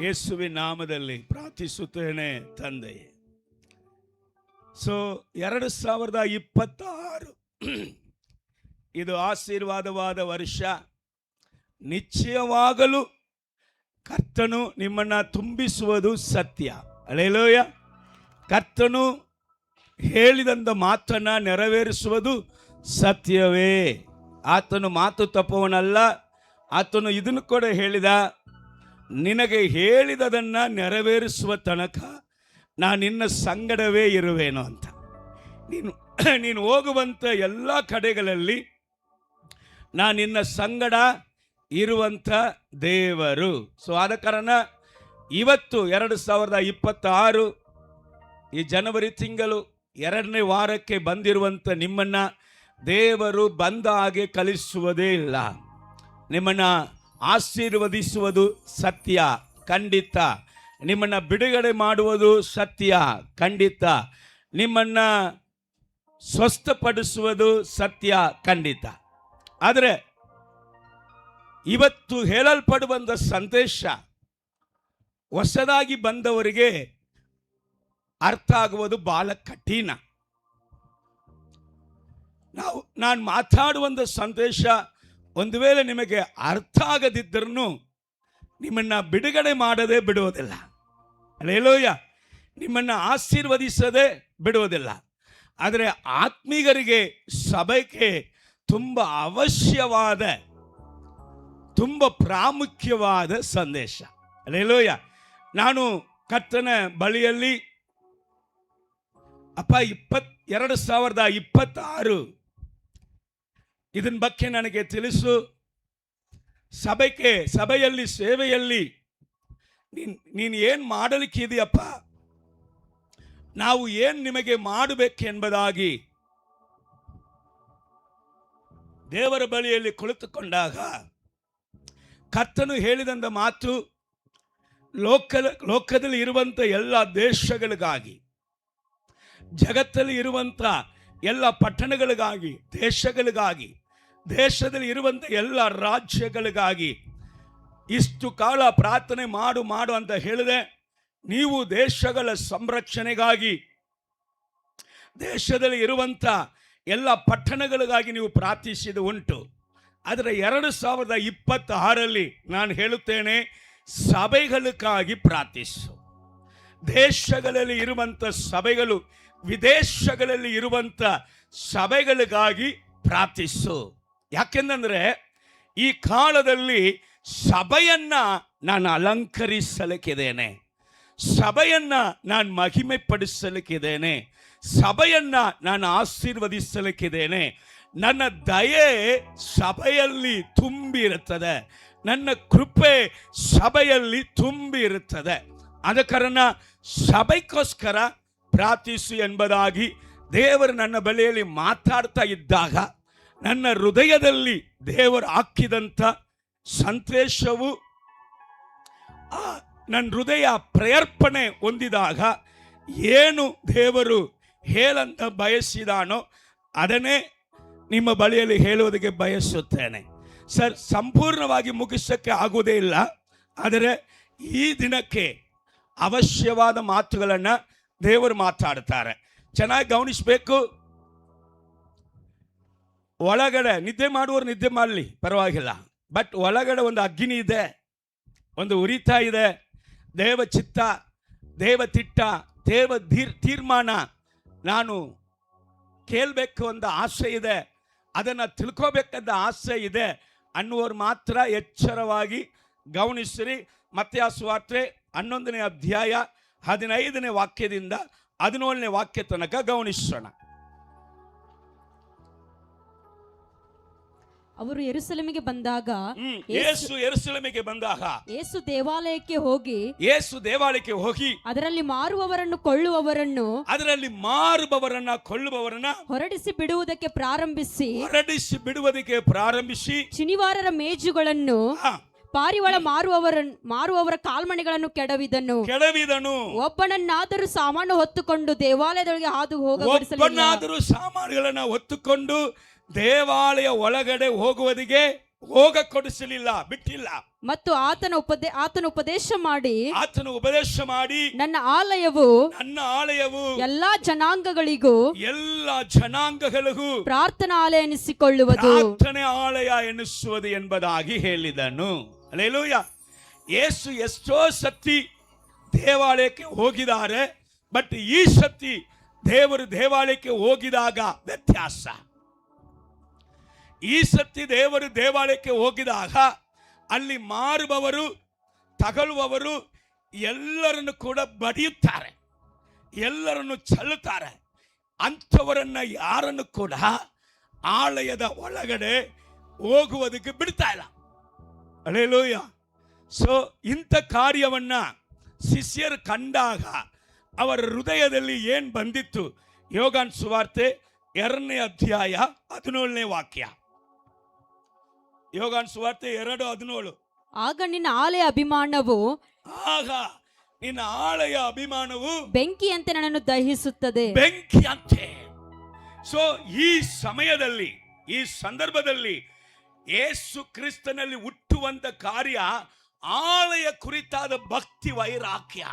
ಯೇಸುವಿನ ನಾಮದಲ್ಲಿ ಪ್ರಾರ್ಥಿಸುತ್ತೇನೆ ತಂದೆ. ಸೊ 2026 ಇದು ಆಶೀರ್ವಾದವಾದ ವರ್ಷ. ನಿಶ್ಚಯವಾಗಲು ಕರ್ತನು ನಿಮ್ಮನ್ನು ತುಂಬಿಸುವುದು ಸತ್ಯ. ಹಲ್ಲೆಲೂಯಾ. ಕರ್ತನು ಹೇಳಿದಂಥ ಮಾತನ್ನು ನೆರವೇರಿಸುವುದು ಸತ್ಯವೇ. ಆತನು ಮಾತು ತಪ್ಪುವನಲ್ಲ. ಆತನು ಇದನ್ನು ಕೂಡ ಹೇಳಿದ, ನಿನಗೆ ಹೇಳಿದದನ್ನು ನೆರವೇರಿಸುವ ತನಕ ನಾನು ನಿನ್ನ ಸಂಗಡವೇ ಇರುವೇನು ಅಂತ. ನೀನು ಹೋಗುವಂಥ ಎಲ್ಲ ಕಡೆಗಳಲ್ಲಿ ನಾನು ನಿನ್ನ ಸಂಗಡ ಇರುವಂಥ ದೇವರು. ಸೊ ಆದ ಕಾರಣ ಇವತ್ತು 2026 ಈ ಜನವರಿ ತಿಂಗಳು 2ನೇ ವಾರಕ್ಕೆ ಬಂದಿರುವಂಥ ನಿಮ್ಮನ್ನು ದೇವರು ಬಂದ ಹಾಗೆ ಕಲಿಸುವುದೇ ಇಲ್ಲ. ನಿಮ್ಮನ್ನು ಆಶೀರ್ವದಿಸುವುದು ಸತ್ಯ, ಖಂಡಿತ. ನಿಮ್ಮನ್ನು ಬಿಡುಗಡೆ ಮಾಡುವುದು ಸತ್ಯ, ಖಂಡಿತ. ನಿಮ್ಮನ್ನು ಸ್ವಸ್ಥಪಡಿಸುವುದು ಸತ್ಯ, ಖಂಡಿತ. ಆದರೆ ಇವತ್ತು ಹೇಳಲ್ಪಡುವಂಥ ಸಂದೇಶ ಹೊಸದಾಗಿ ಬಂದವರಿಗೆ ಅರ್ಥ ಆಗುವುದು ಬಹಳ ಕಠಿಣ. ನಾನು ಮಾತಾಡುವಂಥ ಸಂದೇಶ ಒಂದು ವೇಳೆ ನಿಮಗೆ ಅರ್ಥ ಆಗದಿದ್ದರೂ ನಿಮ್ಮನ್ನು ಬಿಡುಗಡೆ ಮಾಡದೆ ಬಿಡುವುದಿಲ್ಲ. ಹಲ್ಲೆಲೂಯಾ. ನಿಮ್ಮನ್ನು ಆಶೀರ್ವದಿಸದೆ ಬಿಡುವುದಿಲ್ಲ. ಆದರೆ ಆತ್ಮೀಗರಿಗೆ, ಸಭೆಗೆ ತುಂಬ ಅವಶ್ಯವಾದ, ತುಂಬ ಪ್ರಾಮುಖ್ಯವಾದ ಸಂದೇಶ. ಹಲ್ಲೆಲೂಯಾ. ನಾನು ಕರ್ತನ ಬಳಿಯಲ್ಲಿ 2026 ಇದನ್ನ ಬಗ್ಗೆ ನನಗೆ ತಿಳಿಸು. ಸಭೆಯಲ್ಲಿ ಸೇವೆಯಲ್ಲಿ ನೀನು ಏನು ಮಾಡಲಿಕ್ಕಿದೆಯಪ್ಪ, ನಾವು ಏನು ನಿಮಗೆ ಮಾಡಬೇಕೆಂಬುದಾಗಿ ದೇವರ ಬಳಿಯಲ್ಲಿ ಕುಳಿತುಕೊಂಡಾಗ ಕರ್ತನು ಹೇಳಿದಂಥ ಮಾತು ಲೋಕದಲ್ಲಿ ಇರುವಂಥ ಎಲ್ಲ ದೇಶಗಳಿಗಾಗಿ, ಜಗತ್ತಲ್ಲಿ ಇರುವಂಥ ಎಲ್ಲ ಪಟ್ಟಣಗಳಿಗಾಗಿ, ದೇಶಗಳಿಗಾಗಿ, ದೇಶದಲ್ಲಿ ಇರುವಂಥ ಎಲ್ಲ ರಾಜ್ಯಗಳಿಗಾಗಿ ಇಷ್ಟು ಕಾಲ ಪ್ರಾರ್ಥನೆ ಮಾಡು ಅಂತ ಹೇಳಿದೆ. ನೀವು ದೇಶಗಳ ಸಂರಕ್ಷಣೆಗಾಗಿ, ದೇಶದಲ್ಲಿ ಇರುವಂಥ ಎಲ್ಲ ಪಟ್ಟಣಗಳಿಗಾಗಿ ನೀವು ಪ್ರಾರ್ಥಿಸಿದ ಉಂಟು. ಆದರೆ 2026 ನಾನು ಹೇಳುತ್ತೇನೆ, ಸಭೆಗಳಿಗಾಗಿ ಪ್ರಾರ್ಥಿಸು. ದೇಶಗಳಲ್ಲಿ ಇರುವಂಥ ಸಭೆಗಳು, ವಿದೇಶಗಳಲ್ಲಿ ಇರುವಂಥ ಸಭೆಗಳಿಗಾಗಿ ಪ್ರಾರ್ಥಿಸು. ಯಾಕೆಂದರೆ ಈ ಕಾಲದಲ್ಲಿ ಸಭೆಯನ್ನು ನಾನು ಅಲಂಕರಿಸಲಿಕ್ಕಿದ್ದೇನೆ, ಸಭೆಯನ್ನು ನಾನು ಮಹಿಮೆ ಪಡಿಸಲಿಕ್ಕಿದ್ದೇನೆ, ಸಭೆಯನ್ನು ನಾನು ಆಶೀರ್ವದಿಸಲಿಕ್ಕಿದ್ದೇನೆ. ನನ್ನ ದಯೆ ಸಭೆಯಲ್ಲಿ ತುಂಬಿರುತ್ತದೆ, ನನ್ನ ಕೃಪೆ ಸಭೆಯಲ್ಲಿ ತುಂಬಿರುತ್ತದೆ. ಆದ ಕಾರಣ ಸಭೆಗೋಸ್ಕರ ಪ್ರಾರ್ಥಿಸು ಎಂಬುದಾಗಿ ದೇವರು ನನ್ನ ಬಳಿಯಲ್ಲಿ ಮಾತಾಡ್ತಾ ಇದ್ದಾಗ ನನ್ನ ಹೃದಯದಲ್ಲಿ ದೇವರು ಹಾಕಿದಂಥ ಸಂದೇಶವು, ನನ್ನ ಹೃದಯ ಪ್ರೇರ್ಪಣೆ ಹೊಂದಿದಾಗ ಏನು ದೇವರು ಹೇಳಂತ ಬಯಸಿದಾನೋ ಅದನ್ನೇ ನಿಮ್ಮ ಬಳಿಯಲ್ಲಿ ಹೇಳುವುದಕ್ಕೆ ಬಯಸುತ್ತೇನೆ. ಸರ್, ಸಂಪೂರ್ಣವಾಗಿ ಮುಗಿಸೋಕ್ಕೆ ಆಗುವುದೇ ಇಲ್ಲ. ಆದರೆ ಈ ದಿನಕ್ಕೆ ಅವಶ್ಯವಾದ ಮಾತುಗಳನ್ನು ದೇವರು ಮಾತಾಡ್ತಾರೆ. ಚೆನ್ನಾಗಿ ಗಮನಿಸಬೇಕು. ಒಳಗಡೆ ನಿದ್ದೆ ಮಾಡುವವರು ನಿದ್ದೆ ಮಾಡಲಿ, ಪರವಾಗಿಲ್ಲ. ಬಟ್ ಒಳಗಡೆ ಒಂದು ಅಗ್ನಿ ಇದೆ, ಒಂದು ಉರಿತಾ ಇದೆ. ದೇವ ಚಿತ್ತ, ದೇವ ತಿಟ್ಟ, ದೇವ ತೀರ್ಮಾನ ನಾನು ಕೇಳಬೇಕು ಅಂತ ಆಸೆ ಇದೆ, ಅದನ್ನು ತಿಳ್ಕೋಬೇಕಂತ ಆಸೆ ಇದೆ ಅನ್ನುವರು ಮಾತ್ರ ಎಚ್ಚರವಾಗಿ ಗಮನಿಸಿರಿ. ಮತ್ತಾಯ ಸುವಾರ್ತೆ 11ನೇ ಅಧ್ಯಾಯ 15ನೇ ವಾಕ್ಯದಿಂದ 17ನೇ ವಾಕ್ಯ ತನಕ ಗಮನಿಸೋಣ. ಅವರು ಯೆರೂಸಲೇಮಿಗೆ ಬಂದಾಗ, ಯೆರೂಸಲೇಮಿಗೆ ಬಂದಾಗ ಯೇಸು ದೇವಾಲಯಕ್ಕೆ ಹೋಗಿ ಅದರಲ್ಲಿ ಮಾರುವವರನ್ನು ಕೊಳ್ಳುವವರನ್ನ ಹೊರಡಿಸಿ ಬಿಡುವುದಕ್ಕೆ ಪ್ರಾರಂಭಿಸಿ ಶನಿವಾರರ ಮೇಜುಗಳನ್ನು, ಪಾರಿವಾಳ ಮಾರುವವರ ಕಾಲ್ಮಣೆಗಳನ್ನು ಕೆಡವಿದನು. ಒಬ್ಬನನ್ನಾದರೂ ಸಾಮಾನು ಹೊತ್ತುಕೊಂಡು ದೇವಾಲಯದೊಳಗೆ ಸಾಮಾನುಗಳನ್ನು ಹೊತ್ತುಕೊಂಡು ದೇವಾಲಯ ಒಳಗಡೆ ಹೋಗುವುದಕ್ಕೆ ಹೋಗ ಕೊಡಿಸಲಿಲ್ಲ, ಬಿಟ್ಟಿಲ್ಲ. ಮತ್ತು ಆತನ ಉಪದೇಶ ಮಾಡಿ ನನ್ನ ಆಲಯವು ಎಲ್ಲಾ ಜನಾಂಗಗಳಿಗೂ ಪ್ರಾರ್ಥನಾ ಆಲಯ ಎನಿಸಿಕೊಳ್ಳುವುದು, ಪ್ರಾರ್ಥನೆ ಆಲಯ ಎನಿಸುವುದು ಎಂಬುದಾಗಿ ಹೇಳಿದನು. ಹಲ್ಲೆಲೂಯಾ. ಯೇಸು ಎಷ್ಟೋ ಸತಿ ದೇವಾಲಯಕ್ಕೆ ಹೋಗಿದ್ದಾರೆ, ಬಟ್ ಈ ಸತಿ ದೇವರು ದೇವಾಲಯಕ್ಕೆ ಹೋಗಿದಾಗ ವ್ಯತ್ಯಾಸ. ಈ ಸತಿ ದೇವರು ದೇವಾಲಯಕ್ಕೆ ಹೋಗಿದಾಗ ಅಲ್ಲಿ ಮಾರುವವರು ತಗೊಳ್ಳುವವರು ಎಲ್ಲರನ್ನು ಕೂಡ ಬಡಿಯುತ್ತಾರೆ, ಎಲ್ಲರನ್ನು ಚಲ್ಲುತ್ತಾರೆ. ಅಂಥವರನ್ನ ಯಾರನ್ನು ಕೂಡ ಆಲಯದ ಒಳಗಡೆ ಹೋಗುವುದಕ್ಕೆ ಬಿಡ್ತಾ ಇಲ್ಲ. ಹಲ್ಲೆಲೂಯಾ. ಸೊ ಇಂಥ ಕಾರ್ಯವನ್ನ ಶಿಷ್ಯರು ಕಂಡಾಗ ಅವರ ಹೃದಯದಲ್ಲಿ ಏನ್ ಬಂದಿತ್ತು? ಯೋಹಾನ ಸುವಾರ್ತೆ 2ನೇ ಅಧ್ಯಾಯ 17ನೇ ವಾಕ್ಯ. ಯೋಹಾನ ಸುವಾರ್ತೆ 2:17. ಆಗ ನಿನ್ನ ಆಲಯ ಅಭಿಮಾನವು ಬೆಂಕಿಯಂತೆ ನನ್ನನ್ನು ದಹಿಸುತ್ತದೆ. ಬೆಂಕಿಯಂತೆ. ಸೊ ಈ ಸಮಯದಲ್ಲಿ, ಈ ಸಂದರ್ಭದಲ್ಲಿ ಯೇಸು ಕ್ರಿಸ್ತನಲ್ಲಿ ಹುಟ್ಟುವಂತ ಕಾರ್ಯ ಆಲಯ ಕುರಿತಾದ ಭಕ್ತಿ ವೈರಾಗ್ಯ,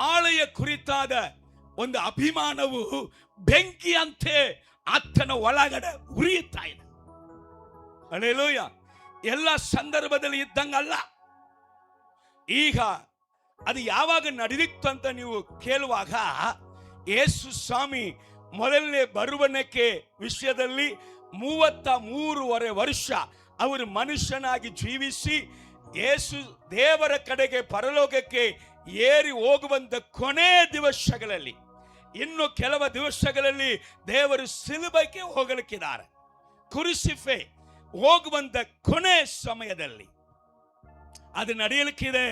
ಆಲಯ ಕುರಿತಾದ ಒಂದು ಅಭಿಮಾನವು ಬೆಂಕಿಯಂತೆ ಆತನ ಒಳಗಡೆ ಉರಿಯುತ್ತಾ ಇದೆ. ಹಲ್ಲೆಲೂಯಾ. ಎಲ್ಲ ಸಂದರ್ಭದಲ್ಲಿ ಇದ್ದಂಗಲ್ಲ. ಈಗ ಅದು ಯಾವಾಗ ನಡೆದಿತ್ತು ಅಂತ ನೀವು ಕೇಳುವಾಗ, ಯೇಸು ಸ್ವಾಮಿ ಮೊದಲನೇ ಬರುವನಕ್ಕೆ ವಿಷಯದಲ್ಲಿ 33.5 ವರ್ಷ ಅವರು ಮನುಷ್ಯನಾಗಿ ಜೀವಿಸಿ ಯೇಸು ದೇವರ ಕಡೆಗೆ ಪರಲೋಕಕ್ಕೆ ಏರಿ ಹೋಗುವಂತ ಕೊನೆ ದಿವಸಗಳಲ್ಲಿ, ಇನ್ನು ಕೆಲವು ದಿವಸಗಳಲ್ಲಿ ದೇವರು ಸಿಲುಬೆಗೆ ಹೋಗಲಿಕ್ಕಿದ್ದಾರೆ. ಕ್ರೂಸಿಫೈ ಹೋಗುವಂತ ಕೊನೆ ಸಮಯದಲ್ಲಿ ಅದು ನಡೆಯಲಿಕ್ಕಿದೆ,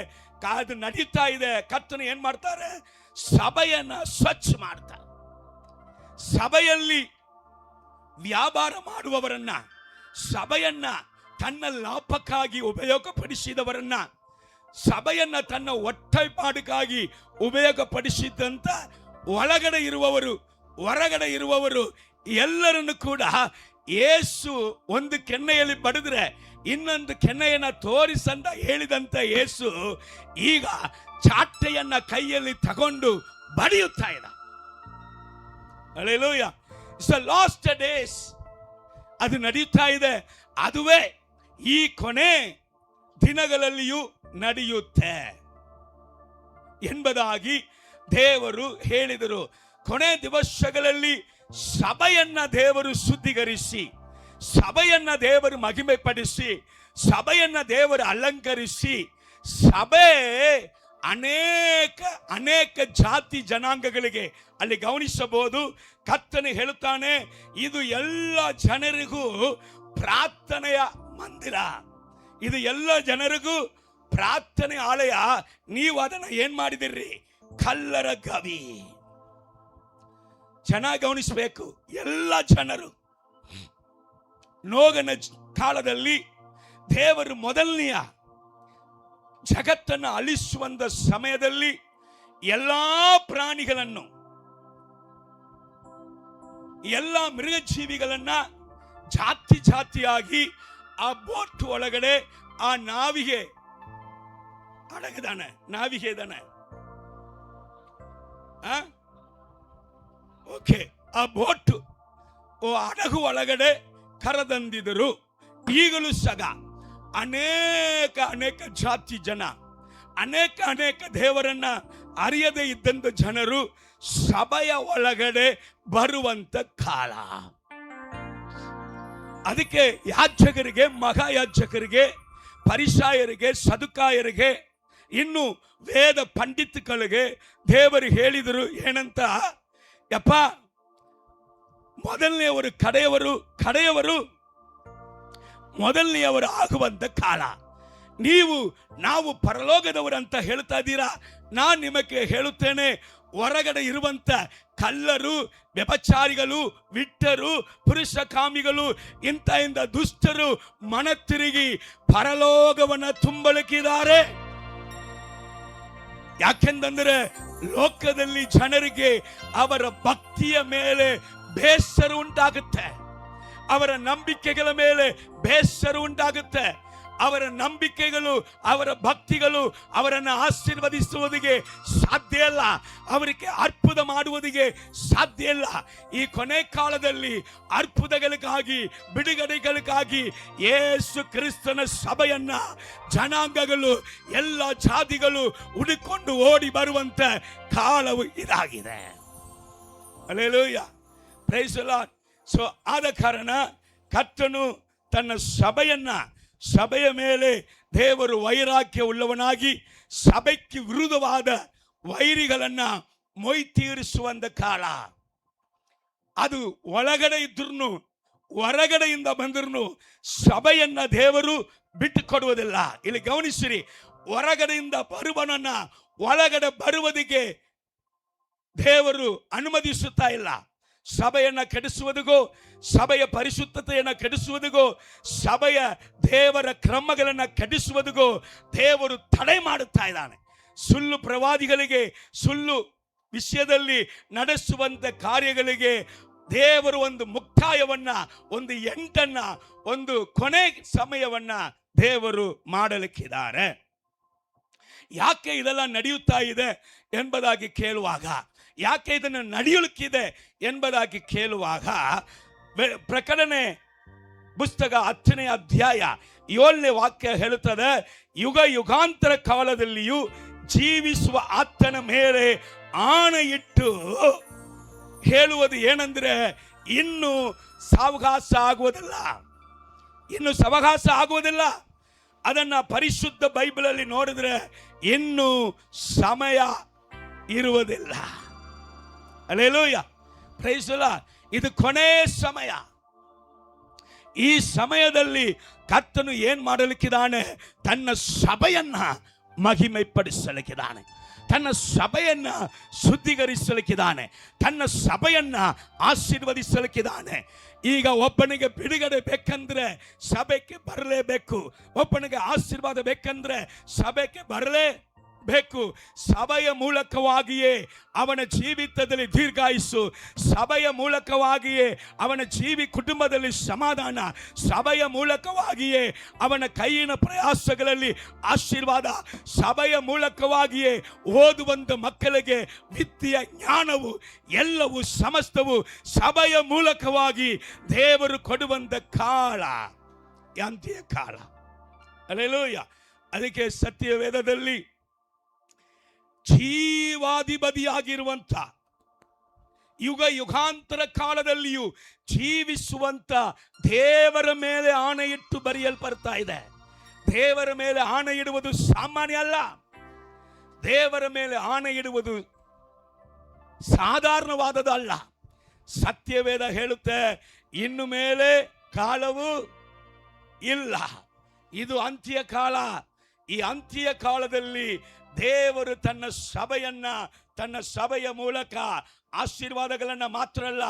ಅದು ನಡೀತಾ ಇದೆ. ಕರ್ತನು ಏನ್ ಮಾಡ್ತಾರೆ? ಸಭೆಯನ್ನ ಸ್ವಚ್ಛ ಮಾಡ್ತಾರೆ. ಸಭೆಯಲ್ಲಿ ವ್ಯಾಪಾರ ಮಾಡುವವರನ್ನ, ಸಭೆಯನ್ನ ತನ್ನ ಲಾಭಕ್ಕಾಗಿ ಉಪಯೋಗಪಡಿಸಿದವರನ್ನ, ಸಭೆಯನ್ನ ತನ್ನ ಹೊಟ್ಟೆಪಾಡಿಗಾಗಿ ಉಪಯೋಗಪಡಿಸಿದಂತ ಒಳಗಡೆ ಇರುವವರು ಹೊರಗಡೆ ಇರುವವರು ಎಲ್ಲರನ್ನು ಕೂಡ ಯೇಸು ಒಂದು ಕೆನ್ನೆಯಲ್ಲಿ ಬಡಿದ್ರೆ ಇನ್ನೊಂದು ಕೆನ್ನೆಯನ್ನ ತೋರಿಸಂತ ಹೇಳಿದಂತ ಯೇಸು ಈಗ ಚಾಟೆಯನ್ನ ಕೈಯಲ್ಲಿ ತಗೊಂಡು ಬಡಿಯುತ್ತಾ ಇದ್ದ. Hallelujah. It's the last days ಅದು ನಡೆಯುತ್ತಾ ಇದೆ. ಅದುವೇ ಈ ಕೊನೆ ದಿನಗಳಲ್ಲಿಯೂ ನಡೆಯುತ್ತೆ ಎಂಬುದಾಗಿ ದೇವರು ಹೇಳಿದರು. ಕೊನೆ ದಿವಸಗಳಲ್ಲಿ ಸಭೆಯನ್ನ ದೇವರು ಶುದ್ಧೀಕರಿಸಿ, ಸಭೆಯನ್ನ ದೇವರು ಮಹಿಮೆ ಪಡಿಸಿ, ಸಭೆಯನ್ನ ದೇವರು ಅಲಂಕರಿಸಿ, ಸಭೆ ಅನೇಕ ಜಾತಿ ಜನಾಂಗಗಳಿಗೆ ಅಲ್ಲಿ ಗಮನಿಸಬಹುದು. ಕರ್ತನು ಹೇಳುತ್ತಾನೆ, ಇದು ಎಲ್ಲ ಜನರಿಗೂ ಪ್ರಾರ್ಥನೆಯ ಮಂದಿರ, ಇದು ಎಲ್ಲ ಜನರಿಗೂ ಪ್ರಾರ್ಥನೆ ಆಲಯ. ನೀವು ಅದನ್ನ ಏನ್ ಮಾಡಿದಿರಿ? ಕಲ್ಲರ ಗವಿ. ಚೆನ್ನಾಗಿ ಗಮನಿಸಬೇಕು. ಎಲ್ಲ ಜನರು ನೋಗನ ಕಾಲದಲ್ಲಿ ದೇವರು ಮೊದಲನೆಯ ಜಗತ್ತನ್ನು ಅಳಿಸುವಂತ ಸಮಯದಲ್ಲಿ ಎಲ್ಲಾ ಪ್ರಾಣಿಗಳನ್ನು, ಎಲ್ಲ ಮೃಗಜೀವಿಗಳನ್ನ ಜಾತಿ ಜಾತಿಯಾಗಿ ಆ ಬೋಟ್ ಒಳಗಡೆ ಆ ನಾವಿಗೆ ಅಡಗಿದಾನೆ, ನಾವಿಗೆ ಇದ್ದಾನೆ. ಓಕೆ, ಆ ಬೋಟ್ ಹಡಗು ಒಳಗಡೆ ಕರೆದಂದಿದರು. ಈಗಲೂ ಸಹ ಅನೇಕ ಜಾತಿ ಜನ, ಅನೇಕ ದೇವರನ್ನ ಅರಿಯದೇ ಇದ್ದಂತ ಜನರು ಸಭೆಯ ಒಳಗಡೆ ಬರುವಂತ ಕಾಲ. ಅದಕ್ಕೆ ಯಾಜಕರಿಗೆ, ಮಹಾಯಾಜಕರಿಗೆ, ಪರಿಸಾಯರಿಗೆ, ಸದುಕಾಯರಿಗೆ, ಇನ್ನು ವೇದ ಪಂಡಿತಗಳಿಗೆ ದೇವರು ಹೇಳಿದರು ಏನಂತ? ಯಪ್ಪ, ಮೊದಲನೆಯವರು ಕಡೆಯವರು ಮೊದಲನೆಯವರು ಆಗುವಂತ ಕಾಲ. ನಾವು ಪರಲೋಕದವರು ಅಂತ ಹೇಳ್ತಾ ಇದ್ದೀರಾ. ನಾನು ನಿಮಗೆ ಹೇಳುತ್ತೇನೆ, ಹೊರಗಡೆ ಇರುವಂತ ಕಳ್ಳರು, ವ್ಯಭಿಚಾರಿಗಳು, ವಿಟ್ಟರು, ಪುರುಷ ಕಾಮಿಗಳು, ಇಂಥ ದುಷ್ಟರು ಮನ ತಿರುಗಿ ಪರಲೋಕವನ್ನ ತುಂಬಲಿಕ್ಕಿದ್ದಾರೆ. ಯಾಕೆಂದರೆ ಲೋಕದಲ್ಲಿ ಜನರಿಗೆ ಅವರ ಭಕ್ತಿಯ ಮೇಲೆ ಬೇಸರ ಉಂಟಾಗುತ್ತೆ, ಅವರ ನಂಬಿಕೆಗಳ ಮೇಲೆ ಬೇಸರ ಉಂಟಾಗುತ್ತೆ. ಅವರ ನಂಬಿಕೆಗಳು, ಅವರ ಭಕ್ತಿಗಳು ಅವರನ್ನು ಆಶೀರ್ವದಿಸುವುದಿಗೆ ಸಾಧ್ಯ ಇಲ್ಲ, ಅವರಿಗೆ ಅದ್ಭುತ ಮಾಡುವುದಿಗೆ ಸಾಧ್ಯ ಇಲ್ಲ. ಈ ಕೊನೆ ಕಾಲದಲ್ಲಿ ಅದ್ಭುತಗಳಿಗಾಗಿ, ಬಿಡುಗಡೆಗಳಿಗಾಗಿ ಯೇಸು ಕ್ರಿಸ್ತನ ಸಭೆಯನ್ನ ಜನಾಂಗಗಳು, ಎಲ್ಲ ಜಾತಿಗಳು ಹುಡುಕೊಂಡು ಓಡಿ ಬರುವಂತ ಕಾಲವು ಇದಾಗಿದೆ. Hallelujah, praise the Lord. So ಆದ ಕಾರಣ ಕರ್ತನು ತನ್ನ ಸಭೆಯ ಮೇಲೆ ದೇವರು ವೈರಾಗ್ಯ ಉಳ್ಳವನಾಗಿ ಸಭೆಗೆ ವಿರುದ್ಧವಾದ ವೈರಿಗಳನ್ನ ಮೊಯ್ ತೀರಿಸುವಂತ ಕಾಲ. ಅದು ಒಳಗಡೆ ಇದ್ರೂ ಹೊರಗಡೆಯಿಂದ ಬಂದ್ರು ಸಭೆಯನ್ನ ದೇವರು ಬಿಟ್ಟು ಕೊಡುವುದಿಲ್ಲ. ಇಲ್ಲಿ ಗಮನಿಸಿರಿ, ಹೊರಗಡೆಯಿಂದ ಬರುವನನ್ನ ಒಳಗಡೆ ಬರುವುದಕ್ಕೆ ದೇವರು ಅನುಮತಿಸುತ್ತಾ ಇಲ್ಲ. ಸಭೆಯನ್ನ ಕೆಡಿಸುವುದಿಗೋ, ಸಭೆಯ ಪರಿಶುದ್ಧತೆಯನ್ನು ಕೆಡಿಸುವುದಿಗೋ, ಸಭೆಯ ದೇವರ ಕ್ರಮಗಳನ್ನು ಕೆಡಿಸುವುದಿಗೋ ದೇವರು ತಡೆ ಮಾಡುತ್ತಾ ಇದ್ದಾನೆ. ಸುಳ್ಳು ಪ್ರವಾದಿಗಳಿಗೆ, ಸುಳ್ಳು ವಿಷಯದಲ್ಲಿ ನಡೆಸುವಂತ ಕಾರ್ಯಗಳಿಗೆ ದೇವರು ಒಂದು ಮುಕ್ತಾಯವನ್ನ, ಒಂದು ಎಂಟನ್ನ, ಒಂದು ಕೊನೆ ಸಮಯವನ್ನ ದೇವರು ಮಾಡಲಿಕ್ಕಿದ್ದಾರೆ. ಯಾಕೆ ಇದೆಲ್ಲ ನಡೆಯುತ್ತಾ ಇದೆ ಎಂಬುದಾಗಿ ಕೇಳುವಾಗ, ಯಾಕೆ ಇದನ್ನು ನಡೆಯಲಿಕ್ಕಿದೆ ಎಂಬುದಾಗಿ ಕೇಳುವಾಗ, ಪ್ರಕಟಣೆ ಪುಸ್ತಕ 10ನೇ ಅಧ್ಯಾಯ 7ನೇ ವಾಕ್ಯ ಹೇಳುತ್ತದೆ, ಯುಗ ಯುಗಾಂತರ ಕಾಲದಲ್ಲಿಯೂ ಜೀವಿಸುವ ಆತನ ಮೇಲೆ ಆಣೆ ಇಟ್ಟು ಹೇಳುವುದು ಏನಂದ್ರೆ, ಇನ್ನು ಸಾವಕಾಶ ಆಗುವುದಿಲ್ಲ, ಇನ್ನು ಸಾವಕಾಶ ಆಗುವುದಿಲ್ಲ. ಅದನ್ನ ಪರಿಶುದ್ಧ ಬೈಬಲಲ್ಲಿ ನೋಡಿದ್ರೆ ಇನ್ನು ಸಮಯ ಇರುವುದಿಲ್ಲ. Hallelujah, praise the Lord. ಇದು ಕೊನೆ ಸಮಯ. ಈ ಸಮಯದಲ್ಲಿ ಕರ್ತನು ಏನ್ ಮಾಡಲಿಕ್ಕಿದ್ದಾನೆ? ತನ್ನ ಸಭೆಯನ್ನ ಮಹಿಮೆಪಡಿಸಲಿಕ್ಕಿದ್ದಾನೆ, ತನ್ನ ಸಭೆಯನ್ನ ಶುದ್ಧೀಕರಿಸಲಿಕ್ಕಿದ್ದಾನೆ, ತನ್ನ ಸಭೆಯನ್ನ ಆಶೀರ್ವದಿಸಲಿಕ್ಕಿದ್ದಾನೆ. ಈಗ ಒಬ್ಬನಿಗೆ ಬಿಡುಗಡೆ ಬೇಕಂದ್ರೆ ಸಭೆಗೆ ಬರಲೇಬೇಕು, ಒಬ್ಬನಿಗೆ ಆಶೀರ್ವಾದ ಬೇಕಂದ್ರೆ ಸಭೆಗೆ ಬರಲೇಬೇಕು. ಸಭೆಯ ಮೂಲಕವಾಗಿಯೇ ಅವನ ಜೀವಿತದಲ್ಲಿ ದೀರ್ಘಾಯುಸ್ಸು, ಸಭೆಯ ಮೂಲಕವಾಗಿಯೇ ಅವನ ಕುಟುಂಬದಲ್ಲಿ ಸಮಾಧಾನ, ಸಭೆಯ ಮೂಲಕವಾಗಿಯೇ ಅವನ ಕೈಯಿನ ಪ್ರಯಾಸಗಳಲ್ಲಿ ಆಶೀರ್ವಾದ, ಸಭೆಯ ಮೂಲಕವಾಗಿಯೇ ಓದುವಂತ ಮಕ್ಕಳಿಗೆ ವಿದ್ಯೆಯ ಜ್ಞಾನವು ಎಲ್ಲವೂ ಸಮಸ್ತವು ಸಭೆಯ ಮೂಲಕವಾಗಿ ದೇವರು ಕೊಡುವಂತ ಕಾಲ, ಅಂತ್ಯ ಕಾಲ. ಹಲ್ಲೆಲೂಯಾ. ಅದಕ್ಕೆ ಸತ್ಯವೇದದಲ್ಲಿ ಜೀವಾಧಿಪತಿಯಾಗಿರುವಂತ, ಯುಗ ಯುಗಾಂತರ ಕಾಲದಲ್ಲಿಯೂ ಜೀವಿಸುವಂತ ದೇವರ ಮೇಲೆ ಆಣೆ ಇಟ್ಟು ಬರೆಯಲ್ಪಡ್ತಾ ಇದೆ. ದೇವರ ಮೇಲೆ ಆಣೆ ಇಡುವುದು ಸಾಮಾನ್ಯ ಅಲ್ಲ. ದೇವರ ಮೇಲೆ ಆಣೆ ಇಡುವುದು ಸಾಧಾರಣವಾದದ್ದು ಅಲ್ಲ. ಸತ್ಯವೇದ ಹೇಳುತ್ತೆ, ಇನ್ನು ಮೇಲೆ ಕಾಲವು ಇಲ್ಲ, ಇದು ಅಂತ್ಯ ಕಾಲ. ಈ ಅಂತ್ಯ ಕಾಲದಲ್ಲಿ ದೇವರು ತನ್ನ ಸಭೆಯನ್ನ, ತನ್ನ ಸಭೆಯ ಮೂಲಕ ಆಶೀರ್ವಾದಗಳನ್ನ ಮಾತ್ರ ಅಲ್ಲ,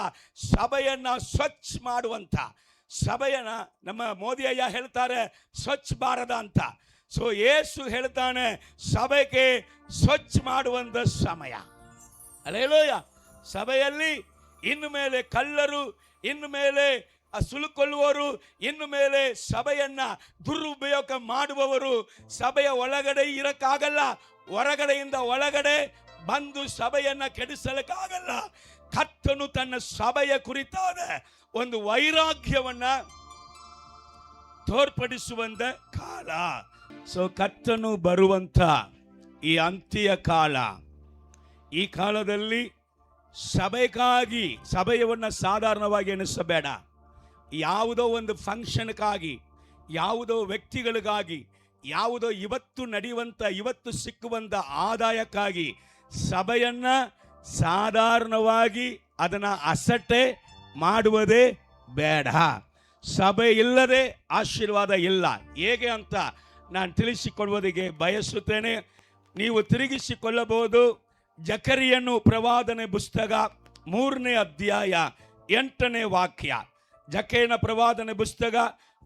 ಸಭೆಯನ್ನ ಸ್ವಚ್ಛ ಮಾಡುವಂತ, ಸಭೆಯನ್ನ ನಮ್ಮ ಮೋದಿ ಅಯ್ಯ ಹೇಳ್ತಾರೆ ಸ್ವಚ್ಛ ಭಾರತ ಅಂತ. ಸೊ ಯೇಸು ಹೇಳ್ತಾನೆ ಸಭೆಗೆ ಸ್ವಚ್ಛ ಮಾಡುವಂತ ಸಮಯ. ಹಲ್ಲೆಲೂಯಾ. ಸಭೆಯಲ್ಲಿ ಇನ್ನು ಮೇಲೆ ಕಳ್ಳರು, ಇನ್ನು ಮೇಲೆ ಸುಲುಕೊಳ್ಳುವವರು, ಇನ್ನು ಮೇಲೆ ಸಭೆಯನ್ನ ದುರುಪಯೋಗ ಮಾಡುವವರು ಸಭೆಯ ಒಳಗಡೆ ಇರಕ್ಕಾಗಲ್ಲ. ಹೊರಗಡೆಯಿಂದ ಒಳಗಡೆ ಬಂದು ಸಭೆಯನ್ನ ಕೆಡಿಸಲಿಕ್ಕಾಗಲ್ಲ. ಕರ್ತನು ತನ್ನ ಸಭೆಯ ಕುರಿತಾದ ಒಂದು ವೈರಾಗ್ಯವನ್ನ ತೋರ್ಪಡಿಸುವಂತ ಕಾಲ. ಸೊ ಕರ್ತನು ಬರುವಂತ ಈ ಅಂತ್ಯ ಕಾಲ, ಈ ಕಾಲದಲ್ಲಿ ಸಭೆಗಾಗಿ, ಸಭೆಯವನ್ನ ಸಾಧಾರಣವಾಗಿ ಎಣಿಸಬೇಡ. ಯಾವುದೋ ಒಂದು ಫಂಕ್ಷನ್ಗಾಗಿ, ಯಾವುದೋ ವ್ಯಕ್ತಿಗಳಿಗಾಗಿ, ಯಾವುದೋ ಇವತ್ತು ನಡೆಯುವಂತ, ಇವತ್ತು ಸಿಕ್ಕುವಂತ ಆದಾಯಕ್ಕಾಗಿ ಸಭೆಯನ್ನ ಸಾಧಾರಣವಾಗಿ ಅದನ್ನ ಅಸಟ್ಟೆ ಮಾಡುವುದೇ ಬೇಡ. ಸಭೆ ಇಲ್ಲದೆ ಆಶೀರ್ವಾದ ಇಲ್ಲ. ಹೇಗೆ ಅಂತ ನಾನು ತಿಳಿಸಿಕೊಡುವುದಕ್ಕೆ ಬಯಸುತ್ತೇನೆ. ನೀವು ತಿರುಗಿಸಿಕೊಳ್ಳಬಹುದು. ಜಕರಿಯನು ಪ್ರವಾದನೆ ಪುಸ್ತಕ 3ನೇ ಅಧ್ಯಾಯ 8ನೇ ವಾಕ್ಯ. ಜಕರಿಯನ ಪ್ರವಾದನೆ ಪುಸ್ತಕ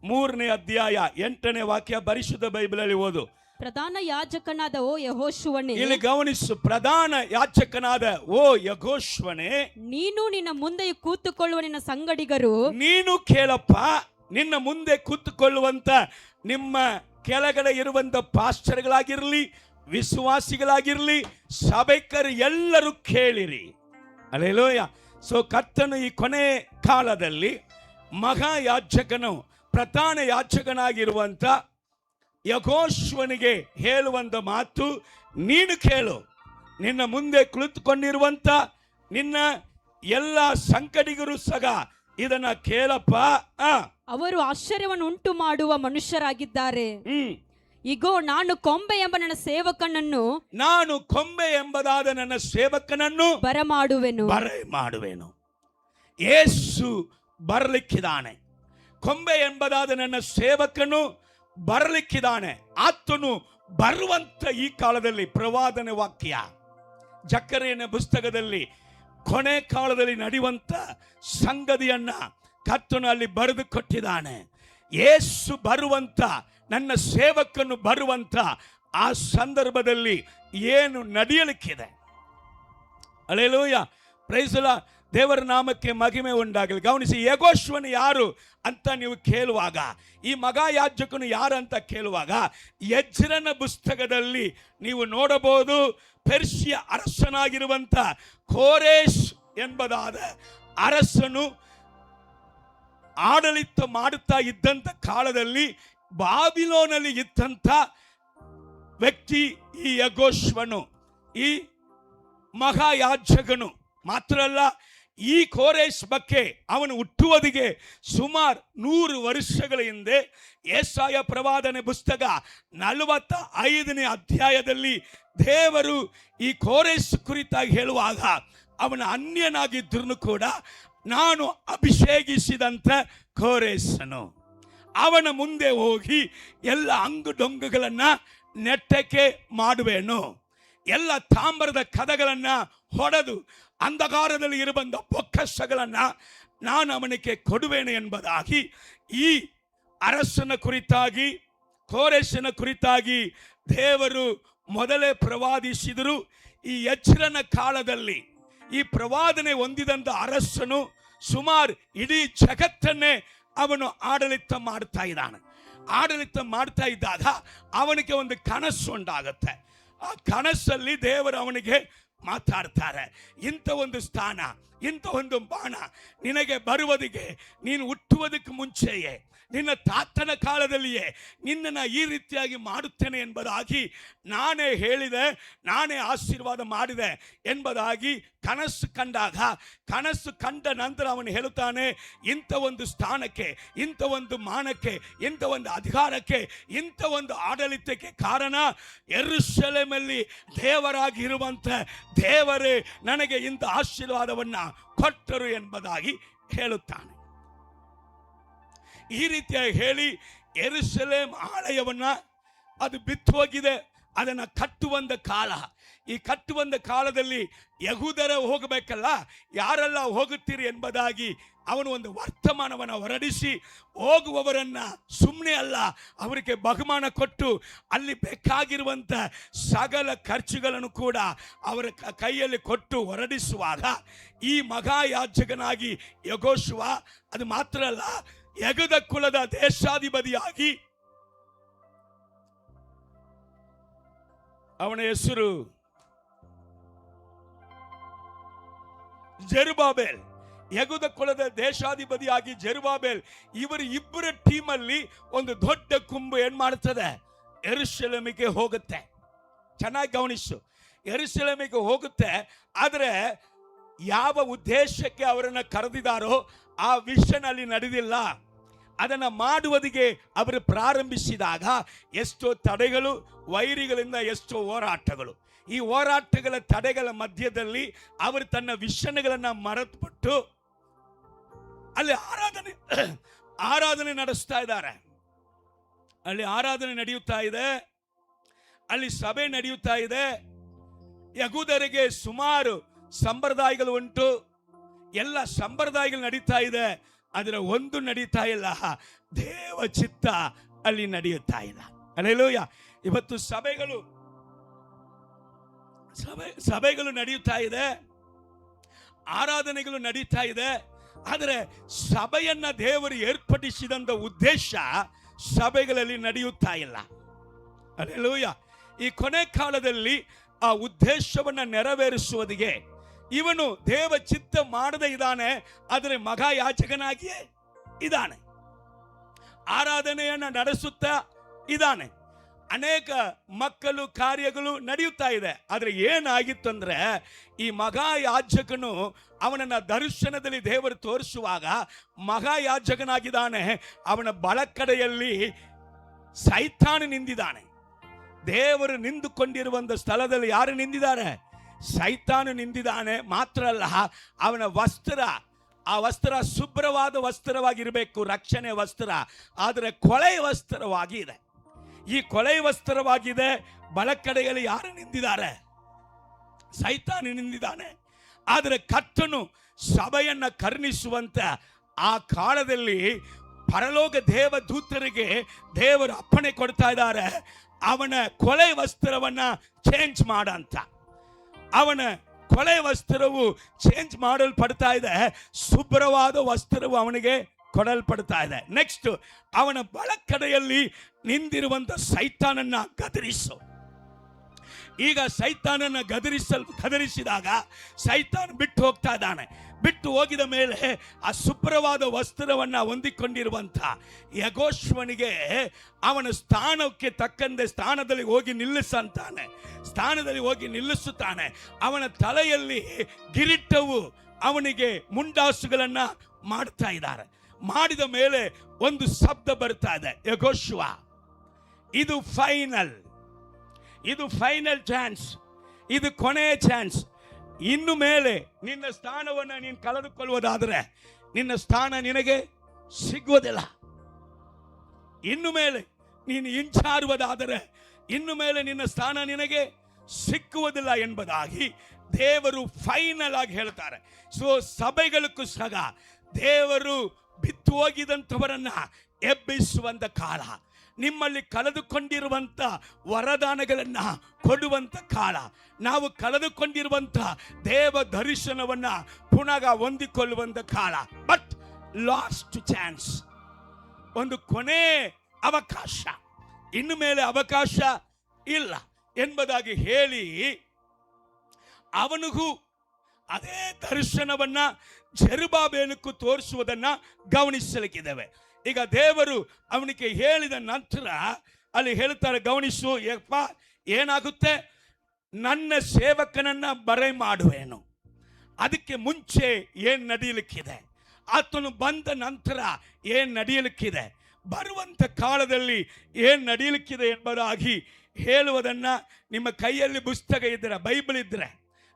3ನೇ ಅಧ್ಯಾಯ 8ನೇ ವಾಕ್ಯ ಪರಿಶುದ್ಧ ಬೈಬಲಲ್ಲಿ ಓದು. ಪ್ರಧಾನ ಯಾಜಕನಾದ ಓ ಯೆಹೋಶುವನೇ, ಇಲ್ಲಿ ಗಮನಿಸು, ಪ್ರಧಾನ ಯಾಜಕನಾದ ಓ ಯೆಹೋಶುವನೇ, ನೀನು ನಿನ್ನ ಮುಂದೆ ಕೂತುಕೊಳ್ಳುವ ನಿನ್ನ ಸಂಗಡಿಗರು, ನೀನು ಕೇಳಪ್ಪ, ನಿನ್ನ ಮುಂದೆ ಕೂತುಕೊಳ್ಳುವಂತ ನಿಮ್ಮ ಕೆಳಗಡೆ ಇರುವಂತ ಪಾಸ್ಟರ್ಗಳಾಗಿರ್ಲಿ, ವಿಶ್ವಾಸಿಗಳಾಗಿರ್ಲಿ, ಸಭೆಕರು ಎಲ್ಲರೂ ಕೇಳಿರಿ. ಅಲ್ಲೇಲೂಯ. ಸೊ ಕರ್ತನು ಈ ಕೊನೆ ಕಾಲದಲ್ಲಿ ಮಹಾಯಾಜಕನು, ಪ್ರಧಾನ ಯಾಜಕನಾಗಿರುವಂತ ಯೆಹೋಶುವನಿಗೆ ಹೇಳುವಂತ ಮಾತು, ನೀನು ಕೇಳು, ನಿನ್ನ ಮುಂದೆ ಕುಳಿತುಕೊಂಡಿರುವಂತ ನಿನ್ನ ಎಲ್ಲ ಸಂಕಟಿಗರು ಸಹ ಇದನ್ನ ಕೇಳಪ್ಪ. ಅವರು ಆಶ್ಚರ್ಯವನ್ನು ಉಂಟು ಮಾಡುವ ಮನುಷ್ಯರಾಗಿದ್ದಾರೆ. ಇಗೋ, ನಾನು ಕೊಂಬೆ ಎಂಬ ನನ್ನ ಸೇವಕನನ್ನು ಬರಮಾಡುವೆನು. ಯೇಸು ಬರಲಿಕ್ಕಿದ್ದಾನೆ. ಕೊಂಬೆ ಎಂಬುದಾದ ನನ್ನ ಸೇವಕನು ಬರಲಿಕ್ಕಿದ್ದಾನೆ. ಆತನು ಬರುವಂತ ಈ ಕಾಲದಲ್ಲಿ ಪ್ರವಾದನೆ ವಾಕ್ಯ ಜಕರೀಯನ ಪುಸ್ತಕದಲ್ಲಿ ಕೊನೆ ಕಾಲದಲ್ಲಿ ನಡೆಯುವಂತ ಸಂಗತಿಯನ್ನ ಕರ್ತನು ಅಲ್ಲಿ ಬರೆದು ಕೊಟ್ಟಿದ್ದಾನೆ. ಯೇಸು ಬರುವಂತ, ನನ್ನ ಸೇವಕನು ಬರುವಂತ ಆ ಸಂದರ್ಭದಲ್ಲಿ ಏನು ನಡೆಯಲಿಕ್ಕಿದೆ. Hallelujah, praise the Lord. ದೇವರ ನಾಮಕ್ಕೆ ಮಹಿಮೆ ಉಂಟಾಗಲಿ. ಗಮನಿಸಿ, ಯೆಹೋಶುವನು ಯಾರು ಅಂತ ನೀವು ಕೇಳುವಾಗ, ಈ ಮಹಾಯಾಜಕನು ಯಾರು ಅಂತ ಕೇಳುವಾಗ, ಎಜ್ರನ ಪುಸ್ತಕದಲ್ಲಿ ನೀವು ನೋಡಬಹುದು, ಪೆರ್ಷಿಯ ಅರಸನಾಗಿರುವಂತ ಕೋರೇಶ್ ಎಂಬುದಾದ ಅರಸನು ಆಡಳಿತ ಮಾಡುತ್ತಾ ಇದ್ದಂತ ಕಾಲದಲ್ಲಿ ಬಾಬಿಲೋನಲ್ಲಿ ಇದ್ದಂತ ವ್ಯಕ್ತಿ ಈ ಯೆಹೋಶುವನು, ಈ ಮಹಾಯಾಜಕನು. ಮಾತ್ರ ಅಲ್ಲ, ಈ ಕೋರೇಶ್ ಬಗ್ಗೆ ಅವನು ಹುಟ್ಟುವುದಿಗೆ ಸುಮಾರು 100 ವರ್ಷಗಳ ಹಿಂದೆ ಯೆಶಾಯ ಪ್ರವಾದನೆ ಪುಸ್ತಕ 45ನೇ ಅಧ್ಯಾಯದಲ್ಲಿ ದೇವರು ಈ ಕೋರೇಶ್ ಕುರಿತಾಗಿ ಹೇಳುವಾಗ, ಅವನ ಅನ್ಯನಾಗಿದ್ದರೂ ಕೂಡ ನಾನು ಅಭಿಷೇಕಿಸಿದಂತ ಕೋರೇಶನು, ಅವನ ಮುಂದೆ ಹೋಗಿ ಎಲ್ಲ ಅಂಗುಡೊಂಗುಗಳನ್ನ ನೆಟ್ಟಕ್ಕೆ ಮಾಡುವೆನು, ಎಲ್ಲ ತಾಮ್ರದ ಕದಗಳನ್ನ ಹೊಡೆದು ಅಂಧಕಾರದಲ್ಲಿ ಇರುವಂತ ಬೊಕ್ಕಸಗಳನ್ನ ನಾನು ಅವನಿಗೆ ಕೊಡುವೇನೆ ಎಂಬುದಾಗಿ ಈ ಅರಸನ ಕುರಿತಾಗಿ, ಕೋರೇಶನ ಕುರಿತಾಗಿ ದೇವರು ಮೊದಲೇ ಪ್ರವಾದಿಸಿದರು. ಈ ಎಜ್ರನ ಕಾಲದಲ್ಲಿ ಈ ಪ್ರವಾದನೆ ಹೊಂದಿದಂತ ಅರಸನು ಸುಮಾರು ಇಡೀ ಜಗತ್ತನ್ನೇ ಅವನು ಆಡಳಿತ ಮಾಡ್ತಾ ಇದ್ದಾನೆ. ಆಡಳಿತ ಮಾಡ್ತಾ ಇದ್ದಾಗ ಅವನಿಗೆ ಒಂದು ಕನಸು ಉಂಟಾಗುತ್ತೆ. ಆ ಕನಸಲ್ಲಿ ದೇವರು ಅವನಿಗೆ ಮಾತಾಡ್ತಾರೆ, ಇಂಥ ಒಂದು ಸ್ಥಾನ, ಇಂಥ ಒಂದು ಬಾಣ ನಿನಗೆ ಬರುವುದಿಗೆ, ನೀನು ಹುಟ್ಟುವುದಕ್ಕೆ ಮುಂಚೆಯೇ, ನಿನ್ನ ತಾತನ ಕಾಲದಲ್ಲಿಯೇ ನಿನ್ನನ್ನು ಈ ರೀತಿಯಾಗಿ ಮಾಡುತ್ತೇನೆ ಎಂಬುದಾಗಿ ನಾನೇ ಹೇಳಿದೆ, ನಾನೇ ಆಶೀರ್ವಾದ ಮಾಡಿದೆ ಎಂಬುದಾಗಿ ಕನಸು ಕಂಡಾಗ, ಕನಸು ಕಂಡ ನಂತರ ಅವನು ಹೇಳುತ್ತಾನೆ, ಇಂಥ ಒಂದು ಸ್ಥಾನಕ್ಕೆ, ಇಂಥ ಒಂದು ಮಾನಕ್ಕೆ, ಇಂಥ ಒಂದು ಅಧಿಕಾರಕ್ಕೆ, ಇಂಥ ಒಂದು ಆಡಳಿತಕ್ಕೆ ಕಾರಣ ಯೆರೂಸಲೇಮಲ್ಲಿ ದೇವರಾಗಿರುವಂಥ ದೇವರೇ ನನಗೆ ಇಂಥ ಆಶೀರ್ವಾದವನ್ನು ಕೊಟ್ಟರು ಎಂಬುದಾಗಿ ಹೇಳುತ್ತಾನೆ. ಈ ರೀತಿಯಾಗಿ ಹೇಳಿ ಯೆರೂಸಲೇಮ್ ಆಲಯವನ್ನ ಅದು ಬಿತ್ತು ಹೋಗಿದೆ, ಅದನ್ನು ಕಟ್ಟುವಂತ ಕಾಲ. ಈ ಕಟ್ಟುವಂತ ಕಾಲದಲ್ಲಿ ಯಹೂದರ ಹೋಗಬೇಕಲ್ಲ, ಯಾರೆಲ್ಲ ಹೋಗುತ್ತೀರಿ ಎಂಬುದಾಗಿ ಅವನು ಒಂದು ವರ್ತಮಾನವನ್ನು ಹೊರಡಿಸಿ, ಹೋಗುವವರನ್ನ ಸುಮ್ಮನೆ ಅಲ್ಲ, ಅವರಿಗೆ ಬಹುಮಾನ ಕೊಟ್ಟು ಅಲ್ಲಿ ಬೇಕಾಗಿರುವಂಥ ಸಕಲ ಖರ್ಚುಗಳನ್ನು ಕೂಡ ಅವರ ಕೈಯಲ್ಲಿ ಕೊಟ್ಟು ಹೊರಡಿಸುವಾಗ ಈ ಮಹಾಯಾಜಕನಾಗಿ ಯೆಹೋಶುವ, ಅದು ಮಾತ್ರ ಅಲ್ಲ, ಯೆಹೂದ ಕುಲದ ದೇಶಾಧಿಪತಿಯಾಗಿ ಅವನ ಹೆಸರು ಜೆರುಬ್ಬಾಬೆಲ್. ಯೆಹೂದ ಕುಲದ ದೇಶಾಧಿಪತಿಯಾಗಿ ಜೆರುಬ್ಬಾಬೆಲ್. ಇವರು ಇಬ್ಬರ ಟೀಮಲ್ಲಿ ಒಂದು ದೊಡ್ಡ ಕುಂಭ ಏನ್ ಮಾಡುತ್ತದೆ, ಯೆರೂಸಲೇಮಿಗೆ ಹೋಗುತ್ತೆ. ಚೆನ್ನಾಗಿ ಗಮನಿಸು, ಯೆರೂಸಲೇಮಿಗೆ ಹೋಗುತ್ತೆ. ಆದರೆ ಯಾವ ಉದ್ದೇಶಕ್ಕೆ ಅವರನ್ನು ಕರೆದಿದ್ದಾರೋ ಆ ವಿಷನ್ ಅಲ್ಲಿ ನಡೆದಿಲ್ಲ. ಅದನ್ನು ಮಾಡುವುದಿಗೆ ಅವರು ಪ್ರಾರಂಭಿಸಿದಾಗ ಎಷ್ಟೋ ತಡೆಗಳು, ವೈರಿಗಳಿಂದ ಎಷ್ಟೋ ಹೋರಾಟಗಳು. ಈ ಹೋರಾಟಗಳ ತಡೆಗಳ ಮಧ್ಯದಲ್ಲಿ ಅವರು ತನ್ನ ವಿಷನ್ಗಳನ್ನು ಮರೆತುಬಿಟ್ಟು ಅಲ್ಲಿ ಆರಾಧನೆ ನಡೆಸ್ತಾ ಇದ್ದಾರೆ. ಅಲ್ಲಿ ಆರಾಧನೆ ನಡೆಯುತ್ತಾ ಇದೆ, ಅಲ್ಲಿ ಸಭೆ ನಡೆಯುತ್ತಾ ಇದೆ. ಯಹೂದರಿಗೆ ಸುಮಾರು ಸಂಪ್ರದಾಯಗಳು ಉಂಟು, ಎಲ್ಲ ಸಂಪ್ರದಾಯಗಳು ನಡೀತಾ ಇದೆ. ಅದರ ಒಂದು ನಡೀತಾ ಇಲ್ಲ, ದೇವ ಚಿತ್ತ ಅಲ್ಲಿ ನಡೆಯುತ್ತಾ ಇಲ್ಲ. ಹಲ್ಲೆಲೂಯಾ. ಇವತ್ತು ಸಭೆಗಳು ನಡೆಯುತ್ತಾ ಇದೆ, ಆರಾಧನೆಗಳು ನಡೀತಾ ಇದೆ. ಆದರೆ ಸಭೆಯನ್ನ ದೇವರು ಏರ್ಪಡಿಸಿದಂತ ಉದ್ದೇಶ ಸಭೆಗಳಲ್ಲಿ ನಡೆಯುತ್ತಾ ಇಲ್ಲ. ಹಲ್ಲೆಲೂಯಾ. ಈ ಕೊನೆ ಕಾಲದಲ್ಲಿ ಆ ಉದ್ದೇಶವನ್ನ ನೆರವೇರಿಸುವುದಿಗೆ ಇವನು ದೇವ ಚಿತ್ತ ಮಾಡದೇ ಇದ್ದಾನೆ, ಆದರೆ ಮಗ ಯಾಜಕನಾಗಿಯೇ ಇದ್ದಾನೆ, ಆರಾಧನೆಯನ್ನ ನಡೆಸುತ್ತಾ ಇದ್ದಾನೆ. ಅನೇಕ ಮಕ್ಕಳು ಕಾರ್ಯಗಳು ನಡೆಯುತ್ತಾ ಇದೆ. ಆದರೆ ಏನಾಗಿತ್ತು ಅಂದ್ರೆ, ಈ ಮಗ ಯಾಜಕನು ಅವನನ್ನ ದರ್ಶನದಲ್ಲಿ ದೇವರು ತೋರಿಸುವಾಗ ಮಗ ಯಾಜಕನಾಗಿದ್ದಾನೆ, ಅವನ ಬಲಕಡೆಯಲ್ಲಿ ಸೈತಾನ ನಿಂತಿದ್ದಾನೆ. ದೇವರು ನಿಂತುಕೊಂಡಿರುವಂತ ಸ್ಥಳದಲ್ಲಿ ಯಾರು ನಿಂತಿದ್ದಾರೆ? ಸೈತಾನು ನಿಂತಿದ್ದಾನೆ. ಮಾತ್ರ ಅಲ್ಲ, ಅವನ ಆ ವಸ್ತ್ರ ಶುಭ್ರವಾದ ವಸ್ತ್ರವಾಗಿರಬೇಕು, ರಕ್ಷಣೆ ವಸ್ತ್ರ. ಆದರೆ ಕೊಳೆ ವಸ್ತ್ರವಾಗಿ ಇದೆ. ಈ ಕೊಳೆ ವಸ್ತ್ರವಾಗಿದೆ. ಬಲಕಡೆಯಲ್ಲಿ ಯಾರು ನಿಂತಿದ್ದಾರೆ? ಸೈತಾನು ನಿಂತಿದ್ದಾನೆ. ಆದರೆ ಕರ್ತನು ಸಭೆಯನ್ನ ಕರುಣಿಸುವಂತ ಆ ಕಾಲದಲ್ಲಿ ಪರಲೋಕ ದೇವದೂತರಿಗೆ ದೇವರು ಅಪ್ಪಣೆ ಕೊಡ್ತಾ ಇದ್ದಾರೆ, ಅವನ ಕೊಳೆ ವಸ್ತ್ರವನ್ನ ಚೇಂಜ್ ಮಾಡಂತ. ಅವನ ಕೊಳೆ ವಸ್ತ್ರವು ಚೇಂಜ್ ಮಾಡಲ್ಪಡ್ತಾ ಇದೆ, ಶುಭ್ರವಾದ ವಸ್ತ್ರವು ಅವನಿಗೆ ಕೊಡಲ್ಪಡ್ತಾ ಇದೆ. ನೆಕ್ಸ್ಟ್, ಅವನ ಬಲಕಡೆಯಲ್ಲಿ ನಿಂತಿರುವಂತ ಸೈತಾನನ್ನ ಗದರಿಸು. ಈಗ ಸೈತಾನನ್ನ ಗದರಿಸಿದಾಗ ಸೈತಾನ್ ಬಿಟ್ಟು ಹೋಗ್ತಾ ಇದ್ದಾನೆ. ಬಿಟ್ಟು ಹೋಗಿದ ಮೇಲೆ ಆ ಶುಭ್ರವಾದ ವಸ್ತ್ರವನ್ನ ಹೊಂದಿಕೊಂಡಿರುವಂತ ಯೆಹೋಶುವನಿಗೆ ಅವನ ಸ್ಥಾನಕ್ಕೆ ತಕ್ಕಂತೆ ಸ್ಥಾನದಲ್ಲಿ ಹೋಗಿ ನಿಲ್ಲಿಸುತ್ತಾನೆ. ಅವನ ತಲೆಯಲ್ಲಿ ಕಿರೀಟವು, ಅವನಿಗೆ ಮುಂಡಾಸುಗಳನ್ನ ಮಾಡ್ತಾ ಇದ್ದಾರೆ. ಮಾಡಿದ ಮೇಲೆ ಒಂದು ಶಬ್ದ ಬರ್ತಾ ಇದೆ, ಯೆಹೋಶುವ, ಇದು ಫೈನಲ್ ಚಾನ್ಸ್, ಇದು ಕೊನೆಯ ಚಾನ್ಸ್. ಇನ್ನು ಮೇಲೆ ನಿನ್ನ ಸ್ಥಾನವನ್ನು ನೀನು ಕಳೆದುಕೊಳ್ಳುವುದಾದರೆ ನಿನ್ನ ಸ್ಥಾನ ನಿನಗೆ ಸಿಗುವುದಿಲ್ಲ. ಇನ್ನು ಮೇಲೆ ನೀನು ಹಿಂಚಾರುವುದಾದರೆ ಇನ್ನು ಮೇಲೆ ನಿನ್ನ ಸ್ಥಾನ ನಿನಗೆ ಸಿಕ್ಕುವುದಿಲ್ಲ ಎಂಬುದಾಗಿ ದೇವರು ಫೈನಲ್ ಆಗಿ ಹೇಳ್ತಾರೆ. ಸೊ ಸಭೆಗಳಿಗೂ ಸಹ ದೇವರು ಬಿತ್ತು ಹೋಗಿದಂಥವರನ್ನ ಎಬ್ಬಿಸುವಂತ ಕಾಲ, ನಿಮ್ಮಲ್ಲಿ ಕಳೆದುಕೊಂಡಿರುವಂತ ವರದಾನಗಳನ್ನ ಕೊಡುವಂತ ಕಾಲ, ನಾವು ಕಳೆದುಕೊಂಡಿರುವಂತ ದೇವ ದರ್ಶನವನ್ನ ಪುನಃ ಹೊಂದಿಕೊಳ್ಳುವಂತ ಕಾಲ. ಬಟ್ ಲಾಸ್ಟ್ ಚಾನ್ಸ್, ಒಂದು ಕೊನೆ ಅವಕಾಶ, ಇನ್ನು ಮೇಲೆ ಅವಕಾಶ ಇಲ್ಲ ಎಂಬುದಾಗಿ ಹೇಳಿ ಅವನಿಗೂ ಅದೇ ದರ್ಶನವನ್ನ ಜೆರುಬ್ಬಾಬೆಲಕ್ಕೂ ತೋರಿಸುವುದನ್ನ ಗಮನಿಸಲಿಕ್ಕಿದ್ದೇವೆ. ಈಗ ದೇವರು ಅವನಿಗೆ ಹೇಳಿದ ನಂತರ ಅಲ್ಲಿ ಹೇಳ್ತಾರೆ, ಗಮನಿಸು ಯಪ್ಪ, ಏನಾಗುತ್ತೆ, ನನ್ನ ಸೇವಕನನ್ನ ಬರೆ ಮಾಡುವೇನು, ಅದಕ್ಕೆ ಮುಂಚೆ ಏನು ನಡೆಯಲಿಕ್ಕಿದೆ, ಆತನು ಬಂದ ನಂತರ ಏನು ನಡೆಯಲಿಕ್ಕಿದೆ, ಬರುವಂತ ಕಾಲದಲ್ಲಿ ಏನು ನಡೆಯಲಿಕ್ಕಿದೆ ಎಂಬುದಾಗಿ ಹೇಳುವುದನ್ನ ನಿಮ್ಮ ಕೈಯಲ್ಲಿ ಪುಸ್ತಕ ಇದ್ದರೆ, ಬೈಬಲ್ ಇದ್ದರೆ,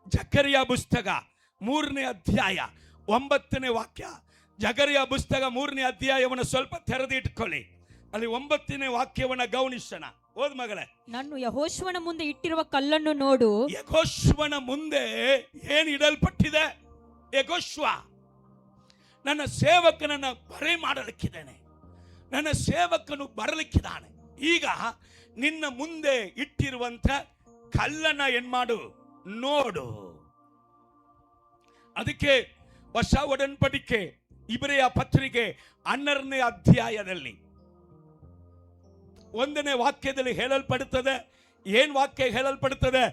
ಜಕರ್ಯ ಪುಸ್ತಕ 3ನೇ ಅಧ್ಯಾಯ 9ನೇ ವಾಕ್ಯ. ಜಕರ್ಯ ಪುಸ್ತಕ 3ನೇ ಅಧ್ಯಾಯವನ್ನು ಸ್ವಲ್ಪ ತೆರೆದಿಟ್ಕೊಳ್ಳಿ, ಅಲ್ಲಿ 9ನೇ ವಾಕ್ಯವನ್ನು ಗಮನಿಸೋಣ. ಓದ್ ಮಗಳೇ. ನಾನು ಯೆಹೋಶುವನ ಮುಂದೆ ಇಟ್ಟಿರುವ ಕಲ್ಲನ್ನು ನೋಡು. ಯೆಹೋಶುವನ ಮುಂದೆ ಏನು ಇಡಲ್ಪಟ್ಟಿದೆ? ಯೆಹೋಶುವ, ನನ್ನ ಸೇವಕನನ್ನ ಬರೆ ಮಾಡಲಿಕ್ಕಿದ್ದೇನೆ, ನನ್ನ ಸೇವಕನು ಬರಲಿಕ್ಕಿದ್ದಾನೆ. ಈಗ ನಿನ್ನ ಮುಂದೆ ಇಟ್ಟಿರುವಂತ ಕಲ್ಲನ್ನ ಏನ್ ಮಾಡು, ನೋಡು. ಅದಕ್ಕೆ ಹೊಸ ಒಡன்பಡಿಕೆ ಇಬ್ರಿಯ ಪತ್ರಿಕೆ 12ನೇ ಅಧ್ಯಾಯದಲ್ಲಿ 1ನೇ ವಾಕ್ಯದಲ್ಲಿ ಹೇಳಲ್ಪಡುತ್ತದೆ. ಏನ್ ವಾಕ್ಯ ಹೇಳಲ್ಪಡುತ್ತದೆ?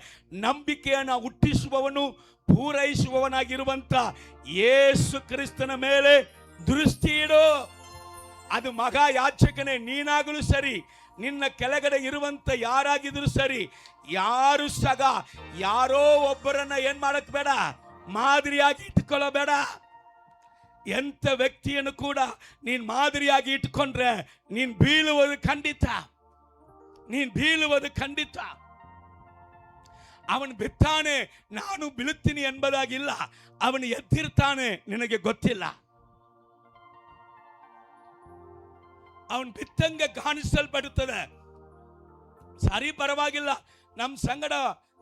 ನಂಬಿಕೆಯನ್ನು ಹುಟ್ಟಿಸುವವನು ಪೂರೈಸುವವನಾಗಿರುವಂತ ಯೇಸು ಕ್ರಿಸ್ತನ ಮೇಲೆ ದೃಷ್ಟಿ ಇಡು. ಅದು ಮಗ ಯಾಚಕನೇ ನೀನಾಗಲು ಸರಿ, ನಿನ್ನ ಕೆಳಗಡೆ ಇರುವಂತ ಯಾರಾಗಿದ್ರು ಸರಿ, ಯಾರು ಸಹ ಯಾರೋ ಒಬ್ಬರನ್ನ ಏನ್ ಮಾಡಕ್ ಬೇಡ, ಮಾದರಿಯಾಗಿ ಇಟ್ಕೊಳ್ಳಬೇಡ. ಎಂತ ವ್ಯಕ್ತಿಯನ್ನು ಕೂಡ ನೀನ್ ಮಾದರಿಯಾಗಿ ಇಟ್ಕೊಂಡ್ರೆ ನೀನ್ ಬೀಳುವುದು ಖಂಡಿತ. ಅವನು ಬಿತ್ತಾನೆ, ನಾನು ಬೀಳುತ್ತೀನಿ ಎಂಬುದಾಗಿಲ್ಲ, ಅವನು ಎದ್ದಿರ್ತಾನೆ, ನಿನಗೆ ಗೊತ್ತಿಲ್ಲ. ಅವನು ಬಿತ್ತಂಗೆ ಕಾಣಿಸಲ್ಪಡುತ್ತದೆ. ಸರಿ, ಪರವಾಗಿಲ್ಲ, ನಮ್ಮ ಸಂಗಡ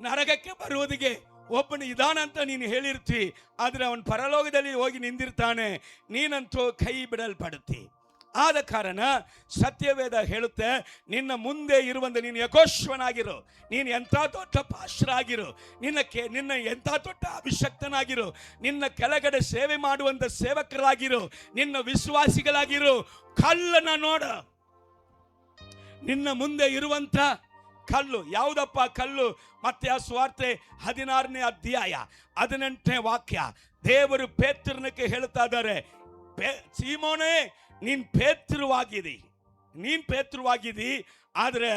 ನರಕಕ್ಕೆ ಬರುವುದಿಗೆ ಒಬ್ಬನು ಇದಾನ ಅಂತ ನೀನು ಹೇಳಿರ್ತಿ, ಆದರೆ ಅವನು ಪರಲೋಕದಲ್ಲಿ ಹೋಗಿ ನಿಂದಿರ್ತಾನೆ, ನೀನಂತೂ ಕೈ ಬಿಡಲ್ಪಡುತ್ತಿ. ಆದ ಕಾರಣ ಸತ್ಯವೇದ ಹೇಳುತ್ತೆ, ನಿನ್ನ ಮುಂದೆ ಇರುವಂತೆ ನೀನು ಯೆಹೋಶುವನಾಗಿರು, ನೀನು ಎಂಥ ದೊಡ್ಡ ಪಾಸ್ಟರಾಗಿರು, ನಿನ್ನ ಎಂಥ ದೊಡ್ಡ ಅಭಿಷಕ್ತನಾಗಿರು, ನಿನ್ನ ಕೆಳಗಡೆ ಸೇವೆ ಮಾಡುವಂತ ಸೇವಕರಾಗಿರು, ನಿನ್ನ ವಿಶ್ವಾಸಿಗಳಾಗಿರು. ಕಲ್ಲನ್ನ ನೋಡ, ನಿನ್ನ ಮುಂದೆ ಇರುವಂತ ಕಲ್ಲು ಯಾವುದಪ್ಪ ಕಲ್ಲು? ಮತ್ತಾಯ ಸುವಾರ್ತೆ 16ನೇ ಅಧ್ಯಾಯ 18ನೇ ವಾಕ್ಯ. ದೇವರು ಪೇತ್ರನಿಗೆ ಹೇಳ್ತಾ ಇದ್ದಾರೆ, ಸೀಮೋನೇ, ನೀನ್ ಪೇತ್ರವಾಗಿದಿ, ಆದರೆ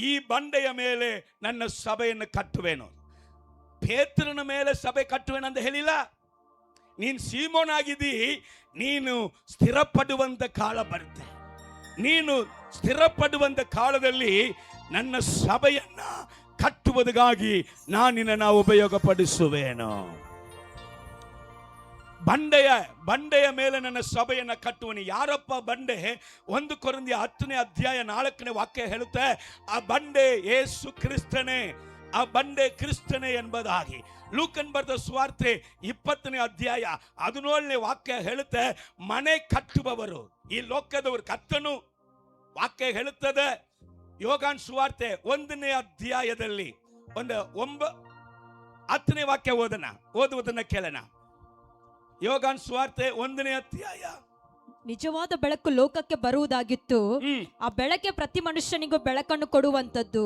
ಈ ಬಂಡೆಯ ಮೇಲೆ ನನ್ನ ಸಭೆಯನ್ನು ಕಟ್ಟುವೆನು. ಪೇತ್ರನ ಮೇಲೆ ಸಭೆ ಕಟ್ಟುವೆನು ಅಂತ ಹೇಳಿಲ್ಲ. ನೀನ್ ಸೀಮೋನಾಗಿದ್ದಿ, ನೀನು ಸ್ಥಿರಪಡುವಂತ ಕಾಲ ಬರುತ್ತೆ. ನೀನು ಸ್ಥಿರಪಡುವಂತ ಕಾಲದಲ್ಲಿ ನನ್ನ ಸಭೆಯನ್ನ ಕಟ್ಟುವುದಕ್ಕಾಗಿ ನಾನು ನಿನ್ನನ್ನು ಉಪಯೋಗಪಡಿಸುವೇನು. ಬಂಡೆಯ ಮೇಲೆ ನನ್ನ ಸಭೆಯನ್ನ ಕಟ್ಟುವನು. ಯಾರಪ್ಪ ಬಂಡೆ? 1 ಕೊರಿಂಥಿಯ 10ನೇ ಅಧ್ಯಾಯ 4ನೇ ವಾಕ್ಯ ಹೇಳುತ್ತೆ, ಆ ಬಂಡೆ ಯೇಸು ಕ್ರಿಸ್ತನೇ, ಆ ಬಂಡೆ ಕ್ರಿಸ್ತನೇ ಎಂಬುದಾಗಿ. ಲೂಕನ್ ಬರೆದ ಸುವಾರ್ತೆ 20ನೇ ಅಧ್ಯಾಯ 17ನೇ ವಾಕ್ಯ ಹೇಳುತ್ತೆ, ಮನೆ ಕಟ್ಟುವವರು ಈ ಲೋಕದವರು ಕರ್ತನು. ವಾಕ್ಯ ಹೇಳುತ್ತದೆ, ಯೋಗಾನ್ ಸುವಾರ್ತೆ 1ನೇ ಅಧ್ಯಾಯದಲ್ಲಿ 10ನೇ ವಾಕ್ಯ ಓದುವುದನ್ನ ಕೇಳೋಣ. ಯೋಗಾನ್ ಸುವಾರ್ತೆ 1ನೇ ಅಧ್ಯಾಯ. ನಿಜವಾದ ಬೆಳಕು ಲೋಕಕ್ಕೆ ಬರುವುದಾಗಿತ್ತು, ಆ ಬೆಳಕೆ ಪ್ರತಿ ಮನುಷ್ಯನಿಗೂ ಬೆಳಕನ್ನು ಕೊಡುವಂತದ್ದು.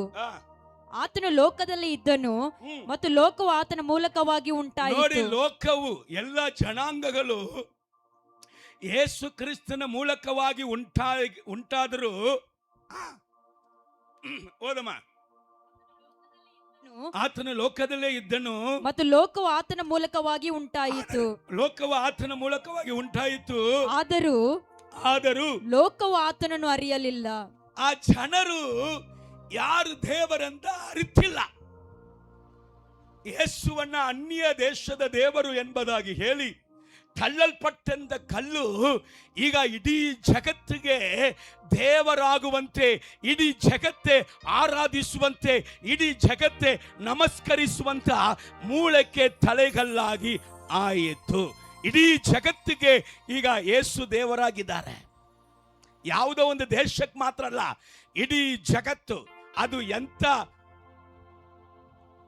ಆತನು ಲೋಕದಲ್ಲಿ ಇದ್ದನು ಮತ್ತು ಲೋಕವು ಆತನ ಮೂಲಕವಾಗಿ ಉಂಟಾಯಿತು. ನೋಡಿ, ಲೋಕವು ಎಲ್ಲ ಜನಾಂಗಗಳು ಯೇಸು ಕ್ರಿಸ್ತನ ಮೂಲಕವಾಗಿ ಉಂಟಾದರೂ ಓದಮ್ಮ, ಆತನ ಲೋಕದಲ್ಲೇ ಇದ್ದನು ಮತ್ತು ಲೋಕವು ಆತನ ಮೂಲಕವಾಗಿ ಉಂಟಾಯಿತು. ಆದರೂ ಲೋಕವು ಆತನನ್ನು ಅರಿಯಲಿಲ್ಲ. ಆ ಜನರು ಯಾರು ದೇವರಂತ ಅರಿತಿಲ್ಲ. ಯೇಸುವನ್ನ ಅನ್ಯ ದೇಶದ ದೇವರು ಎಂಬುದಾಗಿ ಹೇಳಿ ತಳ್ಳಲ್ಪಟ್ಟಂತ ಕಲ್ಲು ಈಗ ಇಡೀ ಜಗತ್ತಿಗೆ ದೇವರಾಗುವಂತೆ, ಇಡೀ ಜಗತ್ತೇ ಆರಾಧಿಸುವಂತೆ, ಇಡೀ ಜಗತ್ತೇ ನಮಸ್ಕರಿಸುವಂತ ಮೂಲಕ್ಕೆ ತಲೆಗಲ್ಲಾಗಿ ಆಯಿತು. ಇಡೀ ಜಗತ್ತಿಗೆ ಈಗ ಯೇಸು ದೇವರಾಗಿದ್ದಾರೆ. ಯಾವುದೋ ಒಂದು ದೇಶಕ್ಕೆ ಮಾತ್ರ ಅಲ್ಲ, ಇಡೀ ಜಗತ್ತು. ಅದು ಎಂತ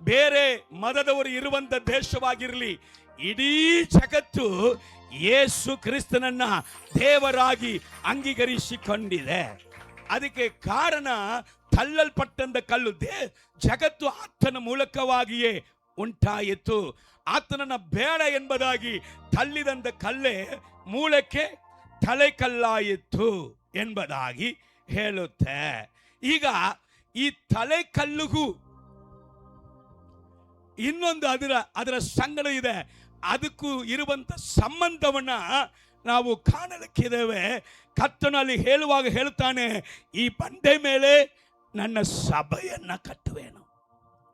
ಬೇರೆ ಮತದವರು ಇರುವಂತ ದೇಶವಾಗಿರಲಿ, ಇಡೀ ಜಗತ್ತು ಯೇಸು ಕ್ರಿಸ್ತನನ್ನ ದೇವರಾಗಿ ಅಂಗೀಕರಿಸಿಕೊಂಡಿದೆ. ಅದಕ್ಕೆ ಕಾರಣ ತಳ್ಳಲ್ಪಟ್ಟಂತ ಕಲ್ಲು ಜಗತ್ತು ಆತನ ಮೂಲಕವಾಗಿಯೇ ಉಂಟಾಯಿತು. ಆತನನ್ನ ಬೇಡ ಎಂಬುದಾಗಿ ತಳ್ಳಿದಂತ ಕಲ್ಲೇ ಮೂಲಕ್ಕೆ ತಲೆ ಕಲ್ಲಾಯಿತು ಎಂಬುದಾಗಿ ಹೇಳುತ್ತೆ. ಈಗ ಈ ತಲೆ ಕಲ್ಲುಗೂ ಇನ್ನೊಂದು ಅದರ ಸಂಗಡ ಇದೆ. ಅದಕ್ಕೂ ಇರುವಂತ ಸಂಬಂಧವನ್ನ ನಾವು ಕಾಣಲಿಕ್ಕಿದ್ದೇವೆ. ಕರ್ತನಲ್ಲಿ ಹೇಳುವಾಗ ಹೇಳ್ತಾನೆ, ಈ ಬಂಡೆ ಮೇಲೆ ನನ್ನ ಸಭೆಯನ್ನ ಕಟ್ಟುವೆನು.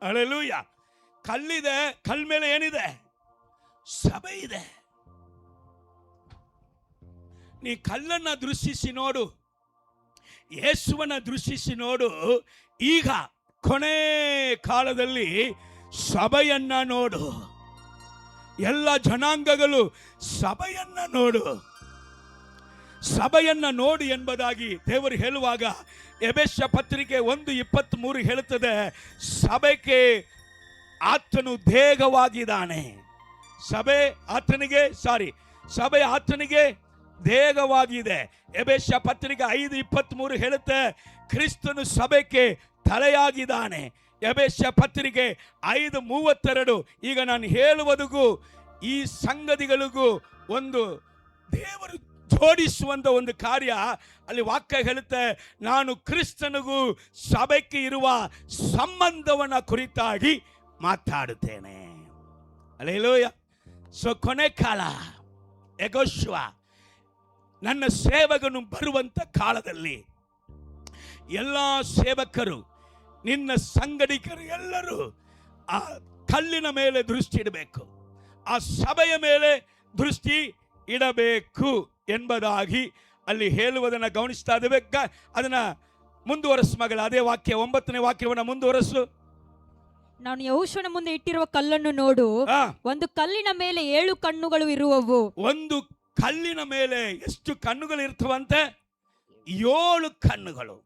ಹಲ್ಲೆಲೂಯ. ಕಲ್ಲಿದೆ, ಕಲ್ ಮೇಲೆ ಏನಿದೆ? ಸಭೆ ಇದೆ. ನೀ ಕಲ್ಲನ್ನ ದೃಷ್ಟಿಸಿ ನೋಡು, ಯೇಸುವನ್ನ ದೃಷ್ಟಿಸಿ ನೋಡು. ಈಗ ಕೊನೆ ಕಾಲದಲ್ಲಿ ಸಭೆಯನ್ನ ನೋಡು. ಎಲ್ಲ ಜನಾಂಗಗಳು ಸಭೆಯನ್ನ ನೋಡು, ಸಭೆಯನ್ನ ನೋಡು ಎಂಬುದಾಗಿ ದೇವರು ಹೇಳುವಾಗ ಎಫೆಸ ಪತ್ರಿಕೆ 1:23 ಹೇಳುತ್ತದೆ, ಸಭೆಗೆ ಆತನು ದೇಹವಾಗಿದ್ದಾನೆ. ಸಭೆ ಆತನಿಗೆ ದೇಹವಾಗಿದೆ. ಎಫೆಸ ಪತ್ರಿಕೆ 5:23 ಹೇಳುತ್ತೆ, ಕ್ರಿಸ್ತನು ಸಭೆಗೆ ತಲೆಯಾಗಿದ್ದಾನೆ. ಎಫೆಸ ಪತ್ರಿಕೆ 5:32. ಈಗ ನಾನು ಹೇಳುವುದಕ್ಕೂ ಈ ಸಂಗತಿಗಳಿಗೂ ಒಂದು ದೇವರು ಜೋಡಿಸುವಂತ ಒಂದು ಕಾರ್ಯ ಅಲ್ಲಿ ವಾಕ್ಯ ಹೇಳುತ್ತೆ. ನಾನು ಕ್ರಿಸ್ತನಿಗೂ ಸಭೆಗೆ ಇರುವ ಸಂಬಂಧವನ್ನ ಕುರಿತಾಗಿ ಮಾತಾಡುತ್ತೇನೆ. ಹಲ್ಲೆಲೂಯಾ. ಸೊ ಕೊನೆ ಕಾಲ ಯೆಹೋಶುವ ನನ್ನ ಸೇವಕನು ಬರುವಂತ ಕಾಲದಲ್ಲಿ ಎಲ್ಲ ಸೇವಕರು, ನಿನ್ನ ಸಂಗಡಿಗರು ಎಲ್ಲರೂ ಆ ಕಲ್ಲಿನ ಮೇಲೆ ದೃಷ್ಟಿ ಇಡಬೇಕು, ಆ ಸಭೆಯ ಮೇಲೆ ದೃಷ್ಟಿ ಇಡಬೇಕು ಎಂಬುದಾಗಿ ಅಲ್ಲಿ ಹೇಳುವುದನ್ನು ಗಮನಿಸ್ತಾ ಇದ್ದೇವೆ. ಅದನ್ನ ಮುಂದುವರೆಸು ಮಗಳ. ಅದೇ ವಾಕ್ಯ 9ನೇ ವಾಕ್ಯವನ್ನ ಮುಂದುವರೆಸು. ನಾನು ಯೆಹೋಶುವನ ಮುಂದೆ ಇಟ್ಟಿರುವ ಕಲ್ಲನ್ನು ನೋಡು, ಒಂದು ಕಲ್ಲಿನ ಮೇಲೆ 7 ಕಣ್ಣುಗಳು ಇರುವವು. ಒಂದು ಕಲ್ಲಿನ ಮೇಲೆ ಎಷ್ಟು ಕಣ್ಣುಗಳು ಇರ್ತವಂತೆ? 7 ಕಣ್ಣುಗಳು.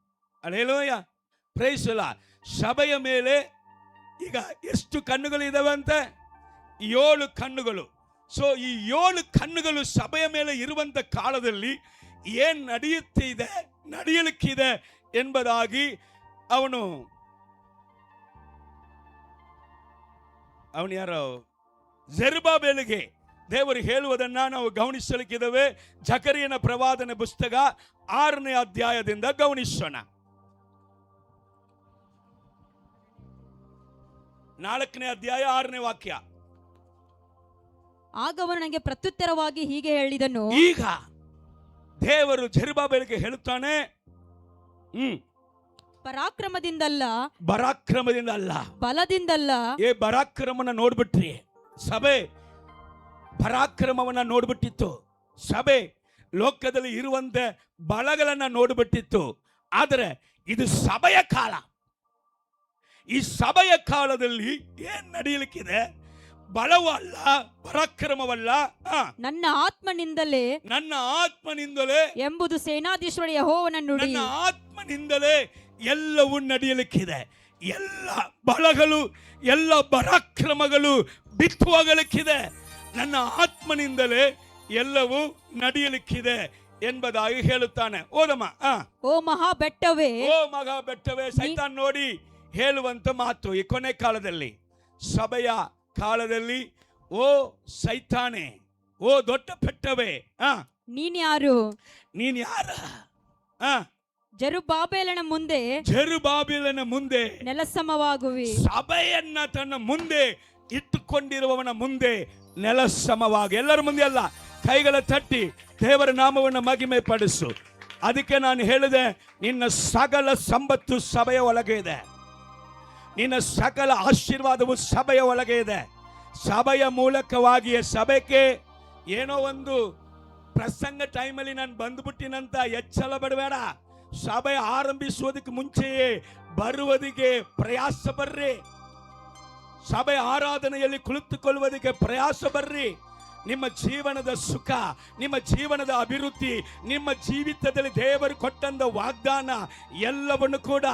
Hallelujah, praise the Lord. ಸಭೆಯ ಮೇಲೆ ಈಗ ಎಷ್ಟು ಕಣ್ಣುಗಳು ಇದಾವಂತೆ? 7 ಕಣ್ಣುಗಳು. ಸೊ ಈ 7 ಕಣ್ಣುಗಳು ಸಭೆಯ ಮೇಲೆ ಇರುವಂತ ಕಾಲದಲ್ಲಿ ಏನ್ ನಡೆಯಲಿಕ್ಕಿದೆ ಎಂಬುದಾಗಿ ಅವನು ಯಾರೋ ಜೆರುಬ್ಬಾಬೆಲನಿಗೆ ದೇವರು ಹೇಳುವುದನ್ನ ನಾವು ಗಮನಿಸಲಿಕ್ಕಿದ್ದೇವೆ. ಜಕರಿಯನ ಪ್ರವಾದನೆ ಪುಸ್ತಕ 6ನೇ ಅಧ್ಯಾಯದಿಂದ ಗಮನಿಸೋಣ. 4ನೇ ಅಧ್ಯಾಯ 6ನೇ ವಾಕ್ಯ. ಆಗ ಅವನು ನನಗೆ ಪ್ರತ್ಯುತ್ತರವಾಗಿ ಹೀಗೆ ಹೇಳಿದನು. ಈಗ ದೇವರು ಜೆರುಬ್ಬಾಬೆಲನಿಗೆ ಹೇಳುತ್ತಾನೆ, ಪರಾಕ್ರಮದಿಂದಲ್ಲ ಬಲದಿಂದಲ್ಲ. ಪರಾಕ್ರಮನ ನೋಡ್ಬಿಟ್ರಿ, ಸಭೆ ಪರಾಕ್ರಮವನ್ನ ನೋಡ್ಬಿಟ್ಟಿತ್ತು. ಸಭೆ ಲೋಕದಲ್ಲಿ ಇರುವಂತೆ ಬಲಗಳನ್ನ ನೋಡ್ಬಿಟ್ಟಿತ್ತು. ಆದರೆ ಇದು ಸಭೆಯ ಕಾಲ. ಈ ಸಭೆಯ ಕಾಲದಲ್ಲಿ ಏನ್ ನಡೆಯಲಿಕ್ಕಿದೆ? ಬಲವಲ್ಲ, ಪರಾಕ್ರಮವಲ್ಲ, ನನ್ನ ಆತ್ಮನಿಂದಲೇ ಎಂಬುದು ಸೇನಾಧೀಶ್ವರ ಯೆಹೋವನ ನುಡಿ. ನನ್ನ ಆತ್ಮನಿಂದಲೇ ಎಲ್ಲವೂ ನಡೆಯಲಿಕ್ಕಿದೆ. ಎಲ್ಲ ಬಲಗಳು, ಎಲ್ಲ ಪರಾಕ್ರಮಗಳು ಬಿಟ್ಟು ಹೋಗಲಿಕ್ಕಿದೆ. ನನ್ನ ಆತ್ಮನಿಂದಲೇ ಎಲ್ಲವೂ ನಡೆಯಲಿಕ್ಕಿದೆ ಎಂಬುದಾಗಿ ಹೇಳುತ್ತಾನೆ. ಓದಮ್ಮ. ಓ ಮಹಾ ಬೆಟ್ಟವೇ, ಸೈತಾನ್ ನೋಡಿ ಹೇಳುವಂತ ಮಾತು ಈ ಕೊನೆ ಕಾಲದಲ್ಲಿ, ಸಭೆಯ ಕಾಲದಲ್ಲಿ. ಓ ಸೈತಾನೆ, ಓ ದೊಡ್ಡ ಬೆಟ್ಟವೇ, ನೀನ್ ಯಾರು? ಜೆರುಬ್ಬಾಬೆಲನ ಮುಂದೆ ನೆಲಸಮವಾಗುವಿ. ಸಭೆಯನ್ನ ತನ್ನ ಮುಂದೆ ಇಟ್ಟುಕೊಂಡಿರುವವನ ಮುಂದೆ ನೆಲಸಮವಾಗಿ. ಎಲ್ಲರ ಮುಂದೆ ಅಲ್ಲ, ಕೈಗಳ ತಟ್ಟಿ ದೇವರ ನಾಮವನ್ನು ಮಹಿಮೆ ಪಡಿಸು. ಅದಕ್ಕೆ ನಾನು ಹೇಳಿದೆ, ನಿನ್ನ ಸಕಲ ಸಂಪತ್ತು ಸಭೆಯ ಒಳಗೆ ಇದೆ. ನಿನ್ನ ಸಕಲ ಆಶೀರ್ವಾದವು ಸಭೆಯ ಒಳಗೆ ಇದೆ. ಸಭೆಯ ಮೂಲಕವಾಗಿಯೇ ಸಭೆಗೆ ಏನೋ ಒಂದು ಪ್ರಸಂಗ ಟೈಮಲ್ಲಿ ನಾನು ಬಂದ್ಬಿಟ್ಟಿನಂತ ಎಚ್ಚರ ಪಡಬೇಡ. ಸಭೆ ಆರಂಭಿಸುವುದಕ್ಕೆ ಮುಂಚೆಯೇ ಬರುವುದಕ್ಕೆ ಪ್ರಯಾಸ ಬರ್ರಿ. ಸಭೆ ಆರಾಧನೆಯಲ್ಲಿ ಕುಳಿತುಕೊಳ್ಳುವುದಕ್ಕೆ ಪ್ರಯಾಸ ಬರ್ರಿ. ನಿಮ್ಮ ಜೀವನದ ಸುಖ, ನಿಮ್ಮ ಜೀವನದ ಅಭಿವೃದ್ಧಿ, ನಿಮ್ಮ ಜೀವಿತದಲ್ಲಿ ದೇವರು ಕೊಟ್ಟಂತ ವಾಗ್ದಾನ ಎಲ್ಲವನ್ನು ಕೂಡ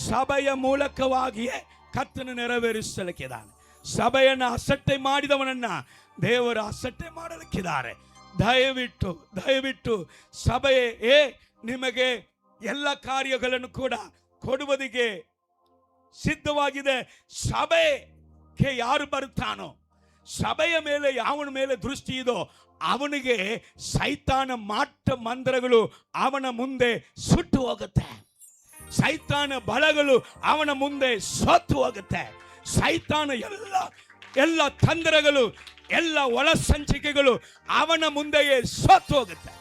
ಸಭೆಯ ಮೂಲಕವಾಗಿಯೇ ಕರ್ತನು ನೆರವೇರಿಸಲಿಕ್ಕಿದ್ದಾನೆ. ಸಭೆಯನ್ನು ಅಸಟ್ಟೆ ಮಾಡಿದವನನ್ನ ದೇವರು ಅಸಟ್ಟೆ ಮಾಡಲಿಕ್ಕಿದ್ದಾರೆ. ದಯವಿಟ್ಟು ಸಭೆಯೇ ನಿಮಗೆ ಎಲ್ಲ ಕಾರ್ಯಗಳನ್ನು ಕೂಡ ಕೊಡುವುದಕ್ಕೆ ಸಿದ್ಧವಾಗಿದೆ. ಸಭೆಗೆ ಯಾರು ಬರುತ್ತಾನೋ, ಸಭೆಯ ಮೇಲೆ ಯಾವನ ಮೇಲೆ ದೃಷ್ಟಿ ಇದೋ ಅವನಿಗೆ ಸೈತಾನ ಮಾಟ ಮಂತ್ರಗಳು ಅವನ ಮುಂದೆ ಸುಟ್ಟು ಹೋಗುತ್ತೆ. ಸೈತಾನ ಬಲಗಳು ಅವನ ಮುಂದೆ ಸೋತು ಹೋಗುತ್ತೆ. ಸೈತಾನ ಎಲ್ಲ ತಂತ್ರಗಳು, ಎಲ್ಲ ಒಳಸಂಚಿಕೆಗಳು ಅವನ ಮುಂದೆಯೇ ಸೋತು ಹೋಗುತ್ತೆ.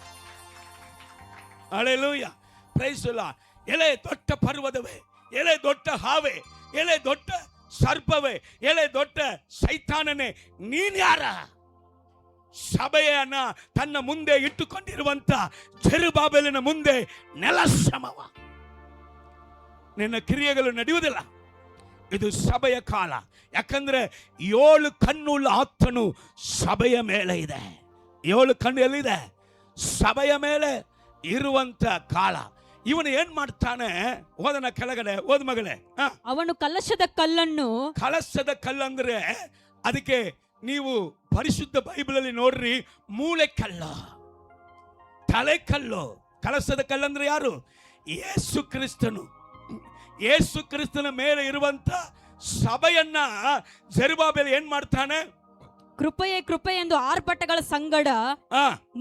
Hallelujah, praise the Lord. ಎಲೆ ದೊಡ್ಡ ಪರ್ವತವೇ, ಎಲೆ ದೊಡ್ಡ ಹಾವೆ, ಎಲೆ ದೊಡ್ಡ ಸರ್ಪವೇ, ಎಲೆ ದೊಡ್ಡ ಸೈತಾನನೇ, ನೀನ್ ಯಾರ? ಸಭೆಯನ್ನ ತನ್ನ ಮುಂದೆ ಇಟ್ಟುಕೊಂಡಿರುವಂತ ಜೆರುಬ್ಬಾಬೆಲನ ಮುಂದೆ ನೆಲಸಮವ. ನಿನ್ನ ಕ್ರಿಯೆಗಳು ನಡೆಯುವುದಿಲ್ಲ. ಇದು ಸಭೆಯ ಕಾಲ. ಯಾಕಂದ್ರೆ 7 ಕಣ್ಣುಳ್ಳ ಆತ್ಮನು ಸಭೆಯ ಮೇಲೆ ಇದೆ. 7 ಕಣ್ಣು ಎಲ್ಲಿದೆ? ಸಭೆಯ ಮೇಲೆ ಇರುವಂತ ಕಾಲ. ಇವನು ಏನ್ ಮಾಡ್ತಾನೆ? ಓದನ ಕೆಳಗಡೆ, ಓದ್ ಮಗಳೇ. ಅವನು ಕಲಶದ ಕಲ್ಲಂದ್ರೆ ಅದಕ್ಕೆ ನೀವು ಪರಿಶುದ್ಧ ಬೈಬಲಲ್ಲಿ ನೋಡ್ರಿ, ಮೂಳೆ ಕಲ್ಲು, ತಲೆ ಕಲ್ಲು. ಕಲಶದ ಕಲ್ಲಂದ್ರೆ ಯಾರು? ಯೇಸು ಕ್ರಿಸ್ತನು. ಯೇಸು ಕ್ರಿಸ್ತನ ಮೇಲೆ ಇರುವಂತ ಸಭೆಯನ್ನ ಜೆರುಬ್ಬಾಬೆಲ ಏನ್ ಮಾಡ್ತಾನೆ? ಕೃಪೆ ಎಂದು ಆರ್ಭಟಗಳ ಸಂಗಡ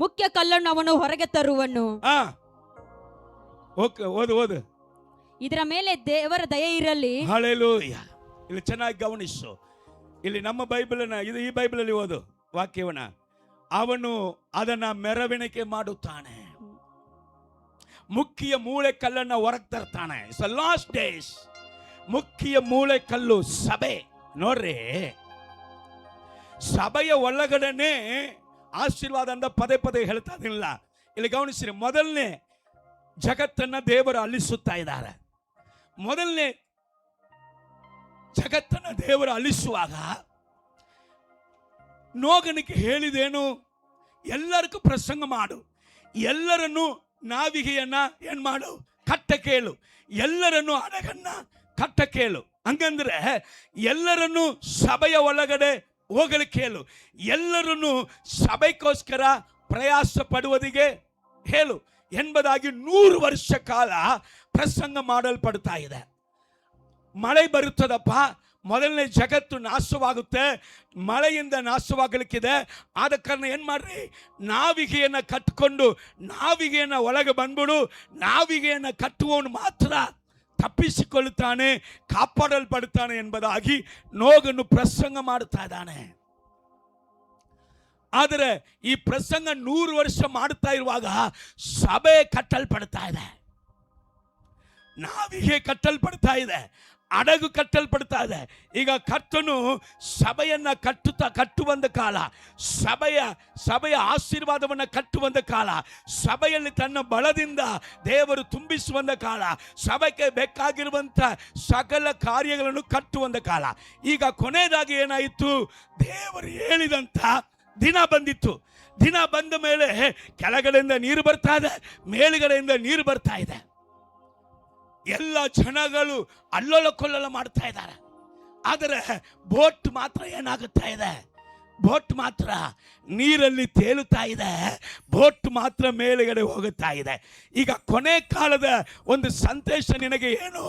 ಮುಖ್ಯ ಕಲ್ಲನ್ನು ಅವನು ಹೊರಗೆ ತರುವನು. ಓದು. ಇದರ ಮೇಲೆ ದೇವರ ದಯೆ ಇರಲಿ. ಹಲ್ಲೆಲೂಯಾ. ಇಲ್ಲಿ ಚೆನ್ನಾಗಿ ಗಮನಿಸು. ಇಲ್ಲಿ ನಮ್ಮ ಬೈಬಲನ್ನ, ಇದು ಈ ಬೈಬಲಲ್ಲಿ ಓದು ವಾಕ್ಯವನ್ನ. ಅವನು ಅದನ್ನ ಮೆರವಣಿಗೆ ಮಾಡುತ್ತಾನೆ. ಮುಖ್ಯ ಮೂಳೆ ಕಲ್ಲನ್ನ ಹೊರಗೆ ತರ್ತಾನೆ. It's the last days. ಮುಖ್ಯ ಮೂಳೆ ಕಲ್ಲು ಸಭೆ. ನೋಡ್ರಿ, ಸಭೆಯ ಒಳಗಡೆನೆ ಆಶೀರ್ವಾದ ಅಂತ ಪದೇ ಹೇಳ್ತಾ ಇರಲಿಲ್ಲ. ಇಲ್ಲಿ ಗಮನಿಸಿರಿ, ಮೊದಲನೇ ಜಗತ್ತನ್ನ ದೇವರು ಅಳಿಸುತ್ತಾ ಇದ್ದಾರೆ. ಮೊದಲನೇ ಜಗತ್ತನ್ನ ದೇವರು ಅಳಿಸುವಾಗ ನೋಗನಿಗೆ ಹೇಳಿದೇನು? ಎಲ್ಲರಿಗೂ ಪ್ರಸಂಗ ಮಾಡು, ಎಲ್ಲರನ್ನು ನಾವಿಗೆಯನ್ನ ಏನ್ ಮಾಡು, ಕಟ್ಟ ಕೇಳು. ಎಲ್ಲರನ್ನು ಹಡಗನ್ನ ಕಟ್ಟ ಕೇಳು. ಹಂಗಂದ್ರೆ ಎಲ್ಲರನ್ನು ಸಭೆಯ ಒಳಗಡೆ ಹೋಗಲಿಕ್ಕೆ ಹೇಳು. ಎಲ್ಲರನ್ನು ಸಭೆಗೋಸ್ಕರ ಪ್ರಯಾಸ ಪಡುವುದಿಗೆ ಹೇಳು ಎಂಬುದಾಗಿ 100 ವರ್ಷ ಕಾಲ ಪ್ರಸಂಗ ಮಾಡಲ್ಪಡ್ತಾ ಇದೆ. ಮಳೆ ಬರುತ್ತದಪ್ಪ, ಮೊದಲನೇ ಜಗತ್ತು ನಾಶವಾಗುತ್ತೆ, ಮಳೆಯಿಂದ ನಾಶವಾಗಲಿಕ್ಕಿದೆ. ಆದ ಕಾರಣ ಏನು ಮಾಡ್ರಿ, ನಾವಿಗೆಯನ್ನು ಕಟ್ಟಿಕೊಂಡು ನಾವಿಗೆಯನ್ನು ಒಳಗೆ ಬಂದ್ಬಿಡು. ನಾವಿಗೆಯನ್ನು ಕಟ್ಟುವವನು ಮಾತ್ರ ತಪ್ಪಿಸಿಕೊಳ್ಳುತ್ತಾನೆ, ಕಾಪಾಡಲ್ಪಡುತ್ತಾನೆ ಎಂಬುದಾಗಿ ನೋಗನ್ನು ಪ್ರಸಂಗ ಮಾಡುತ್ತಾ ಇದ್ದಾನೆ. ಆದರೆ ಈ ಪ್ರಸಂಗ 100 ವರ್ಷ ಮಾಡುತ್ತಾ ಇರುವಾಗ ಸಭೆ ಕಟ್ಟಲ್ಪಡ್ತಾ ಇದೆ, ನಾವಿಗೆ ಕಟ್ಟಲ್ಪಡ್ತಾ ಇದೆ, ಹಡಗು ಕಟ್ಟಲ್ಪಡ್ತಾ ಇದೆ. ಈಗ ಕರ್ತನು ಸಭೆಯನ್ನ ಕಟ್ಟುವಂತ ಕಾಲ, ಸಭೆಯ ಆಶೀರ್ವಾದವನ್ನು ಕಟ್ಟುವಂತ ಕಾಲ, ಸಭೆಯಲ್ಲಿ ತನ್ನ ಬಲದಿಂದ ದೇವರು ತುಂಬಿಸುವಂತ ಕಾಲ, ಸಭೆಗೆ ಬೇಕಾಗಿರುವಂತ ಸಕಲ ಕಾರ್ಯಗಳನ್ನು ಕಟ್ಟುವಂತ ಕಾಲ. ಈಗ ಕೊನೆಯದಾಗಿ ಏನಾಯಿತು, ದೇವರು ಹೇಳಿದಂತ ದಿನ ಬಂದಿತ್ತು. ದಿನ ಬಂದ ಮೇಲೆ ಕೆಳಗಡೆಯಿಂದ ನೀರು ಬರ್ತಾ ಇದೆ, ಮೇಲುಗಡೆಯಿಂದ ನೀರು ಬರ್ತಾ ಇದೆ. ಎಲ್ಲ ಜನಗಳು ಅಲ್ಲೋಲ ಕೊಲ್ಲೋಲ ಮಾಡ್ತಾ ಇದ್ದಾರೆ. ಆದರೆ ಬೋಟ್ ಮಾತ್ರ ಏನಾಗುತ್ತಾ ಇದೆ, ಬೋಟ್ ಮಾತ್ರ ನೀರಲ್ಲಿ ತೇಲುತ್ತಾ ಇದೆ, ಬೋಟ್ ಮಾತ್ರ ಮೇಲುಗಡೆ ಹೋಗುತ್ತಾ ಇದೆ. ಈಗ ಕೊನೆ ಕಾಲದ ಒಂದು ಸಂದೇಶ ನಿನಗೆ ಏನು,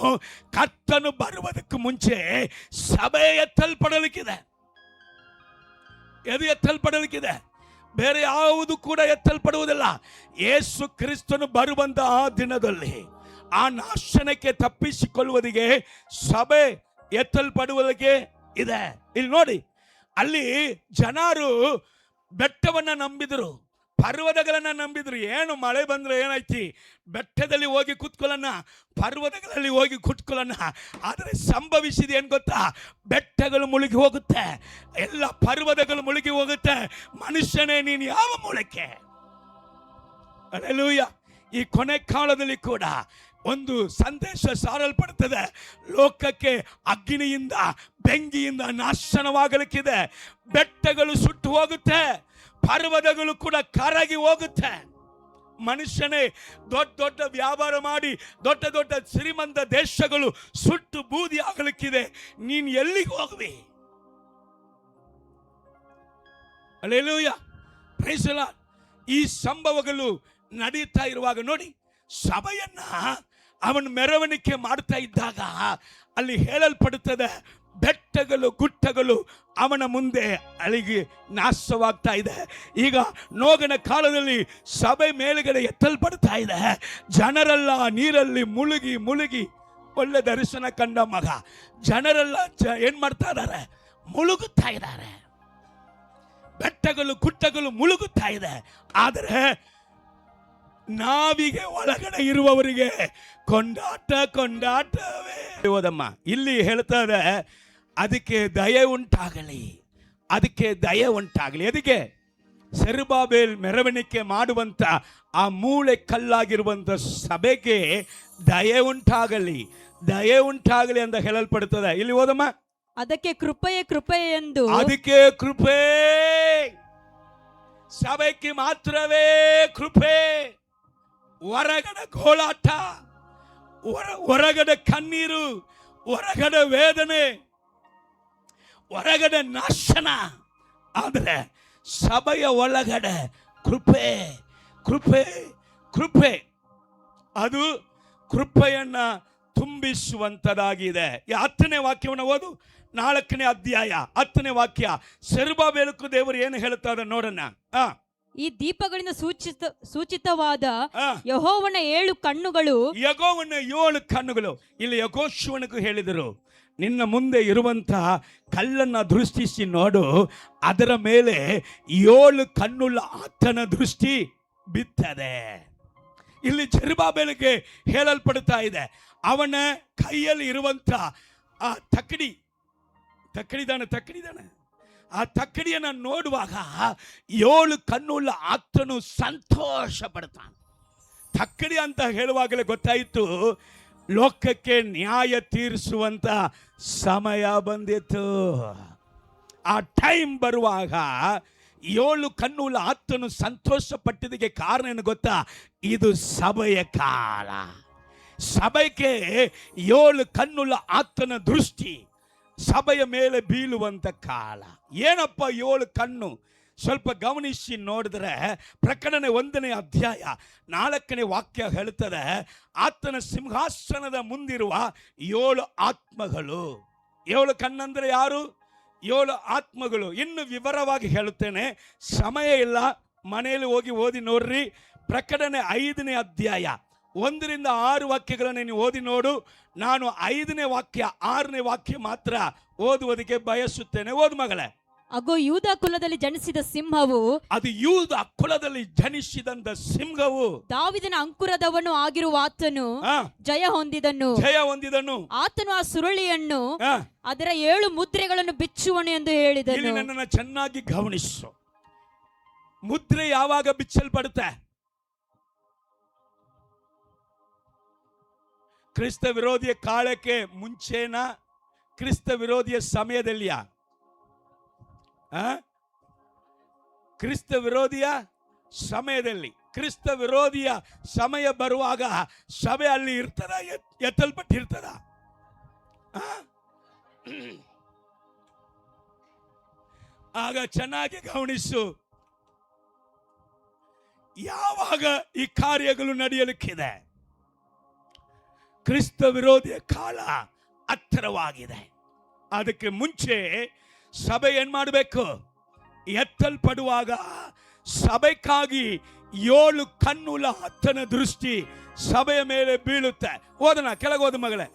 ಕರ್ತನು ಬರುವುದಕ್ಕೆ ಮುಂಚೆ ಸಭೆ ಎತ್ತಲ್ಪಡಲಿಕ್ಕಿದೆ. ಎದು ಎತ್ತಲ್ಪಡಲಿಕ್ಕಿದೆ, ಬೇರೆ ಯಾವುದು ಕೂಡ ಎತ್ತಲ್ಪಡುವುದಿಲ್ಲ. ಯೇಸು ಕ್ರಿಸ್ತನು ಬರುವಂತ ಆ ದಿನದಲ್ಲಿ ಆ ನಾಶನಕ್ಕೆ ತಪ್ಪಿಸಿಕೊಳ್ಳುವುದಿಗೆ ಸಭೆ ಎತ್ತಲ್ಪಡುವುದಕ್ಕೆ ಇದೆ. ಇಲ್ಲಿ ನೋಡಿ, ಅಲ್ಲಿ ಜನರು ಬೆಟ್ಟವನ್ನ ನಂಬಿದ್ರು, ಪರ್ವತಗಳನ್ನ ನಂಬಿದ್ರು. ಏನು ಮಳೆ ಬಂದ್ರೆ ಏನಾಯ್ತಿ, ಬೆಟ್ಟದಲ್ಲಿ ಹೋಗಿ ಕುತ್ಕೊಳ್ಳೋಣ, ಪರ್ವತಗಳಲ್ಲಿ ಹೋಗಿ ಕುತ್ಕೊಳ್ಳೋಣ. ಆದರೆ ಸಂಭವಿಸಿದೆ ಏನು ಗೊತ್ತಾ, ಬೆಟ್ಟಗಳು ಮುಳುಗಿ ಹೋಗುತ್ತೆ, ಎಲ್ಲ ಪರ್ವತಗಳು ಮುಳುಗಿ ಹೋಗುತ್ತೆ. ಮನುಷ್ಯನೇ ನೀನು ಯಾವ ಮೂಲಕ್ಕೆ. ಹಲ್ಲೆಲೂಯಾ. ಈ ಕೊನೆ ಕಾಲದಲ್ಲಿ ಕೂಡ ಒಂದು ಸಂದೇಶ ಸಾರಲ್ಪಡುತ್ತದೆ. ಲೋಕಕ್ಕೆ ಅಗ್ನಿಯಿಂದ ಬೆಂಕಿಯಿಂದ ನಾಶನವಾಗಲಿಕ್ಕಿದೆ. ಬೆಟ್ಟಗಳು ಸುಟ್ಟು ಹೋಗುತ್ತೆ, ಪರ್ವತಗಳು ಕೂಡ ಕರಗಿ ಹೋಗುತ್ತೆ. ಮನುಷ್ಯನೇ ದೊಡ್ಡ ದೊಡ್ಡ ವ್ಯಾಪಾರ ಮಾಡಿ ದೊಡ್ಡ ದೊಡ್ಡ ಶ್ರೀಮಂತ ದೇಶಗಳು ಸುಟ್ಟು ಬೂದಿ ಆಗಲಿಕ್ಕಿದೆ. ನೀನು ಎಲ್ಲಿಗೆ ಹೋಗುವಿ? Hallelujah, praise the Lord. ಈ ಸಂಭವಗಳು ನಡೀತಾ ಇರುವಾಗ ನೋಡಿ, ಸಭೆಯನ್ನ ಅವನು ಮೆರವಣಿಗೆ ಮಾಡ್ತಾ ಇದ್ದಾಗ ಅಲ್ಲಿ ಹೇಳಲ್ಪಡುತ್ತದೆ, ಬೆಟ್ಟಗಳು ಗುಟ್ಟಗಳು ಅವನ ಮುಂದೆ ಅಳಿಗೆ ನಾಶವಾಗ್ತಾ ಇದೆ. ಈಗ ನೋಗನ ಕಾಲದಲ್ಲಿ ಸಭೆ ಮೇಲುಗಡೆ ಎತ್ತಲ್ಪಡ್ತಾ ಇದೆ. ಜನರೆಲ್ಲ ನೀರಲ್ಲಿ ಮುಳುಗಿ ಮುಳುಗಿ ಒಳ್ಳೆ ದರ್ಶನ ಕಂಡ ಮಗ, ಜನರೆಲ್ಲ ಏನ್ ಮಾಡ್ತಾ ಇದ್ದಾರೆ, ಮುಳುಗುತ್ತಾ ಇದ್ದಾರೆ. ಬೆಟ್ಟಗಳು ಗುಟ್ಟಗಳು ಮುಳುಗುತ್ತಾ ಇದೆ. ಆದರೆ ನಾವಿಗೆ ಒಳಗಡೆ ಇರುವವರಿಗೆ ಕೊಂಡಾಟ ಕೊಂಡಾಟವೇ. ಹೋದಮ್ಮ ಇಲ್ಲಿ ಹೇಳ್ತಾರೆ, ಅದಕ್ಕೆ ದಯೆ ಉಂಟಾಗಲಿ, ಅದಕ್ಕೆ ದಯೆ ಉಂಟಾಗಲಿ. ಅದಕ್ಕೆ ಸೆರುಬಾಬೆಲ್ ಮೆರವಣಿಗೆ ಮಾಡುವಂತ ಆ ಮೂಳೆ ಕಲ್ಲಾಗಿರುವಂತ ಸಭೆಗೆ ದಯೆ ಉಂಟಾಗಲಿ, ದಯೆ ಉಂಟಾಗಲಿ ಅಂತ ಹೇಳಲ್ಪಡುತ್ತದೆ. ಇಲ್ಲಿ ಹೋದಮ್ಮ, ಅದಕ್ಕೆ ಕೃಪೆಯೇ ಕೃಪೆಯೇ ಎಂದು. ಅದಕ್ಕೆ ಕೃಪೆ, ಸಭೆಗೆ ಮಾತ್ರವೇ ಕೃಪೆ. ಹೊರಗಡೆ ಗೋಳಾಟ, ಹೊರಗಡೆ ಕಣ್ಣೀರು, ಹೊರಗಡೆ ವೇದನೆ, ಹೊರಗಡೆ ನಾಶನ. ಆದರೆ ಸಭೆಯ ಒಳಗಡೆ ಕೃಪೆ ಕೃಪೆ ಕೃಪೆ, ಅದು ಕೃಪೆಯನ್ನ ತುಂಬಿಸುವಂತದಾಗಿದೆ. 10ನೇ ವಾಕ್ಯವನ್ನು ಓದು, 4ನೇ ಅಧ್ಯಾಯ 10ನೇ ವಾಕ್ಯ. ಸೆರುಬಾಬೆಲಕ್ಕೂ ದೇವರು ಏನು ಹೇಳ್ತಾರೆ ನೋಡೋಣ. ಈ ದೀಪಗಳಿಂದ ಸೂಚಿತವಾದ ಯೆಹೋವನ 7 ಕಣ್ಣುಗಳು. ಯೆಹೋವನ 7 ಕಣ್ಣುಗಳು. ಇಲ್ಲಿ ಯೆಹೋಶುವನಿಗೂ ಹೇಳಿದರು, ನಿನ್ನ ಮುಂದೆ ಇರುವಂತಹ ಕಲ್ಲನ್ನ ದೃಷ್ಟಿಸಿ ನೋಡು, ಅದರ ಮೇಲೆ 7 ಕಣ್ಣುಳ್ಳ ಆತನ ದೃಷ್ಟಿ ಬಿತ್ತದೆ. ಇಲ್ಲಿ ಜೆರುಬ್ಬಾಬೆಲನಿಗೆ ಹೇಳಲ್ಪಡುತ್ತಾ ಇದೆ, ಅವನ ಕೈಯಲ್ಲಿ ಇರುವಂತ ಆ ತಕ್ಕಡಿದಾನೆ ಆ ತಕ್ಕಡಿಯನ್ನು ನೋಡುವಾಗ 7 ಕಣ್ಣುಳ್ಳ ಆತನು ಸಂತೋಷ ಪಡ್ತಾನೆ. ತಕ್ಕಡಿ ಅಂತ ಹೇಳುವಾಗಲೇ ಗೊತ್ತಾಯಿತು, ಲೋಕಕ್ಕೆ ನ್ಯಾಯ ತೀರಿಸುವಂತ ಸಮಯ ಬಂದಿತ್ತು. ಆ ಟೈಮ್ ಬರುವಾಗ ಏಳು ಕಣ್ಣುಳ್ಳ ಆತನು ಸಂತೋಷ ಪಟ್ಟಿದ್ದಕ್ಕೆ ಕಾರಣ ಏನು ಗೊತ್ತಾ? ಇದು ಸಭೆಯ ಕಾಲ. ಸಭೆಗೆ ಏಳು ಕಣ್ಣುಳ್ಳ ಆತನ ದೃಷ್ಟಿ ಸಭೆಯ ಮೇಲೆ ಬೀಳುವಂತ ಕಾಲ. ಏನಪ್ಪ ಏಳು ಕಣ್ಣು? ಸ್ವಲ್ಪ ಗಮನಿಸಿ ನೋಡಿದ್ರೆ ಪ್ರಕಟಣೆ 1ನೇ ಅಧ್ಯಾಯ 4ನೇ ವಾಕ್ಯ ಹೇಳ್ತದೆ, ಆತನ ಸಿಂಹಾಸನದ ಮುಂದಿರುವ ಏಳು ಆತ್ಮಗಳು. ಏಳು ಕಣ್ಣಂದ್ರೆ ಯಾರು? ಏಳು ಆತ್ಮಗಳು. ಇನ್ನು ವಿವರವಾಗಿ ಹೇಳುತ್ತೇನೆ, ಸಮಯ ಇಲ್ಲ, ಮನೆಯಲ್ಲಿ ಹೋಗಿ ಓದಿ ನೋಡ್ರಿ. ಪ್ರಕಟಣೆ 5ನೇ ಅಧ್ಯಾಯ 1ರಿಂದ 6 ವಾಕ್ಯಗಳನ್ನು ನೀವು ಓದಿ ನೋಡು. ನಾನು 5ನೇ ವಾಕ್ಯ 6ನೇ ವಾಕ್ಯ ಮಾತ್ರ ಓದುವುದಕ್ಕೆ ಬಯಸುತ್ತೇನೆ. ಓದು ಮಗಳೇ. ಅಗೋ ಯೂದ ಕುಲದಲ್ಲಿ ಜನಿಸಿದ ಸಿಂಹವು, ಅದು ಯೂದ ಕುಲದಲ್ಲಿ ಜನಿಸಿದಂತ ಸಿಂಹವು, ದಾವಿದನ ಅಂಕುರದವನು ಆಗಿರುವ ಆತನು ಜಯ ಹೊಂದಿದನು. ಆತನು ಆ ಸುರುಳಿಯನ್ನು ಅದರ 7 ಮುದ್ರೆಗಳನ್ನು ಬಿಚ್ಚುವನು ಎಂದು ಹೇಳಿದನು. ಇಲ್ಲಿ ನನ್ನನ್ನು ಚೆನ್ನಾಗಿ ಗಮನಿಸು. ಮುದ್ರೆ ಯಾವಾಗ ಬಿಚ್ಚಲ್ಪಡುತ್ತೆ? ಕ್ರಿಸ್ತ ವಿರೋಧಿಯ ಕಾಲಕ್ಕೆ ಮುಂಚೆನಾ? ಕ್ರಿಸ್ತ ವಿರೋಧಿಯ ಸಮಯದಲ್ಲಿಯಾ? ಕ್ರಿಸ್ತ ವಿರೋಧಿಯ ಸಮಯದಲ್ಲಿ. ಕ್ರಿಸ್ತ ವಿರೋಧಿಯ ಸಮಯ ಬರುವಾಗ ಸಭೆ ಅಲ್ಲಿ ಇರ್ತದ? ಎತ್ತಲ್ಪಟ್ಟಿರ್ತದ? ಆಗ ಚೆನ್ನಾಗಿ ಗಮನಿಸು. ಯಾವಾಗ ಈ ಕಾರ್ಯಗಳು ನಡೆಯಲಿಕ್ಕಿದೆ? ಕ್ರಿಸ್ತ ವಿರೋಧಿಯ ಕಾಲ ಹತ್ತಿರವಾಗಿದೆ. ಅದಕ್ಕೆ ಮುಂಚೆ ಸಭೆ ಏನ್ ಮಾಡಬೇಕು? ಎತ್ತಲ್ಪಡುವಾಗ ಸಭೆಗಾಗಿ 7 ಕಣ್ಣುಳ್ಳ ಆತನ ದೃಷ್ಟಿ ಸಭೆಯ ಮೇಲೆ ಬೀಳುತ್ತೆ. ಓದನ, ಕೆಳಗೋದ ಮಗಳೇ.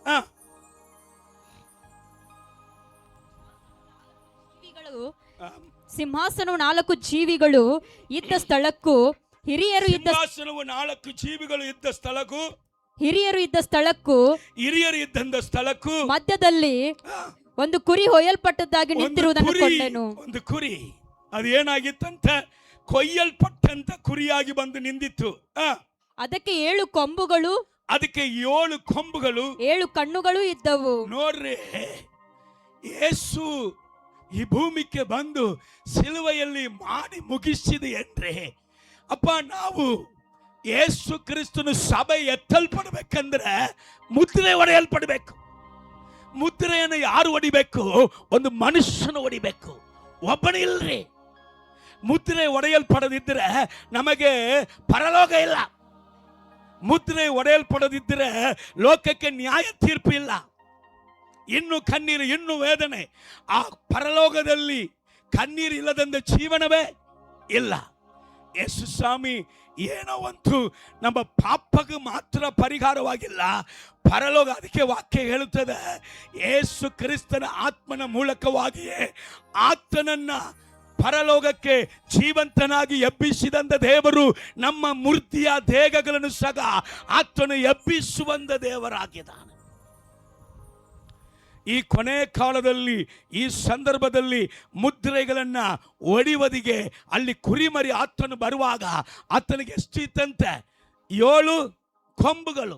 ಸಿಂಹಾಸನವು 4 ಜೀವಿಗಳು ಇದ್ದ ಸ್ಥಳಕ್ಕೂ ಹಿರಿಯರು ಇದ್ದ 4 ಜೀವಿಗಳು ಇದ್ದ ಸ್ಥಳಕ್ಕೂ ಹಿರಿಯರು ಇದ್ದಂತ ಸ್ಥಳಕ್ಕೂ ಮಧ್ಯದಲ್ಲಿ ಒಂದು ಕುರಿ ಹೊಯ್ಯಲ್ಪಟ್ಟದ್ದಾಗಿ ನಿಂತಿರುವುದನ್ನು ಕಂಡೆನು. ಒಂದು ಕುರಿ ಅದು ಏನಾಗಿತ್ತಂತ? ಕೊಯ್ಯಲ್ಪಟ್ಟಂತ ಕುರಿಯಾಗಿ ಬಂದು ನಿಂದಿತ್ತು. ಅದಕ್ಕೆ 7 ಕೊಂಬುಗಳು, ಅದಕ್ಕೆ 7 ಕೊಂಬುಗಳು, 7 ಕಣ್ಣುಗಳು ಇದ್ದವು. ನೋಡ್ರಿ, ಯೇಸು ಈ ಭೂಮಿಗೆ ಬಂದು ಸಿಲುವೆಯಲ್ಲಿ ಮಾಡಿ ಮುಗಿಸಿದೆ ಅಂದ್ರೆ ಅಪ್ಪ, ನಾವು ಯೇಸು ಕ್ರಿಸ್ತನು ಸಭೆ ಎತ್ತಲ್ಪಡಬೇಕಂದ್ರೆ ಮುದ್ರೆ ಒಡೆಯಲ್ಪಡಬೇಕು. ಮುದ್ರೆಯನ್ನು ಯಾರು ಹೊಡಿಬೇಕು? ಒಂದು ಮನುಷ್ಯನು ಹೊಡಿಬೇಕು, ಒಬ್ಬನೇ ಇಲ್ರಿ. ಮುದ್ರೆ ಒಡೆಯಲ್ಪಡದಿದ್ದರೆ ನಮಗೆ ಪರಲೋಕ ಇಲ್ಲ. ಮುದ್ರೆ ಒಡೆಯಲ್ಪಡದಿದ್ದರೆ ಲೋಕಕ್ಕೆ ನ್ಯಾಯ ತೀರ್ಪು ಇಲ್ಲ. ಇನ್ನು ಕಣ್ಣೀರು, ಇನ್ನು ವೇದನೆ. ಆ ಪರಲೋಕದಲ್ಲಿ ಕಣ್ಣೀರು ಇಲ್ಲದಂತ ಜೀವನವೇ ಇಲ್ಲ. ಯೇಸು ಸ್ವಾಮಿ ಏನೋ ಒಂದು ನಮ್ಮ ಪಾಪಕ್ಕೆ ಮಾತ್ರ ಪರಿಹಾರವಾಗಿಲ್ಲ, ಪರಲೋಕ. ಅದಕ್ಕೆ ವಾಕ್ಯ ಹೇಳುತ್ತದೆ, ಯೇಸು ಕ್ರಿಸ್ತನ ಆತ್ಮನ ಮೂಲಕವಾಗಿಯೇ ಆತನನ್ನ ಪರಲೋಕಕ್ಕೆ ಜೀವಂತನಾಗಿ ಎಬ್ಬಿಸಿದಂತ ದೇವರು ನಮ್ಮ ಮೂರ್ತಿಯ ದೇಹಗಳನ್ನು ಸಹ ಆತನು ಎಬ್ಬಿಸುವಂತ ದೇವರಾಗಿದ್ದಾನೆ. ಈ ಕೊನೆ ಕಾಲದಲ್ಲಿ, ಈ ಸಂದರ್ಭದಲ್ಲಿ ಮುದ್ರೆಗಳನ್ನ ಒಡೆಯುವುದಿಗೆ ಅಲ್ಲಿ ಕುರಿಮರಿ ಆತನು ಬರುವಾಗ ಆತನಿಗೆ ಎಷ್ಟಿತ್ತಂತೆ? 7 ಕೊಂಬುಗಳು,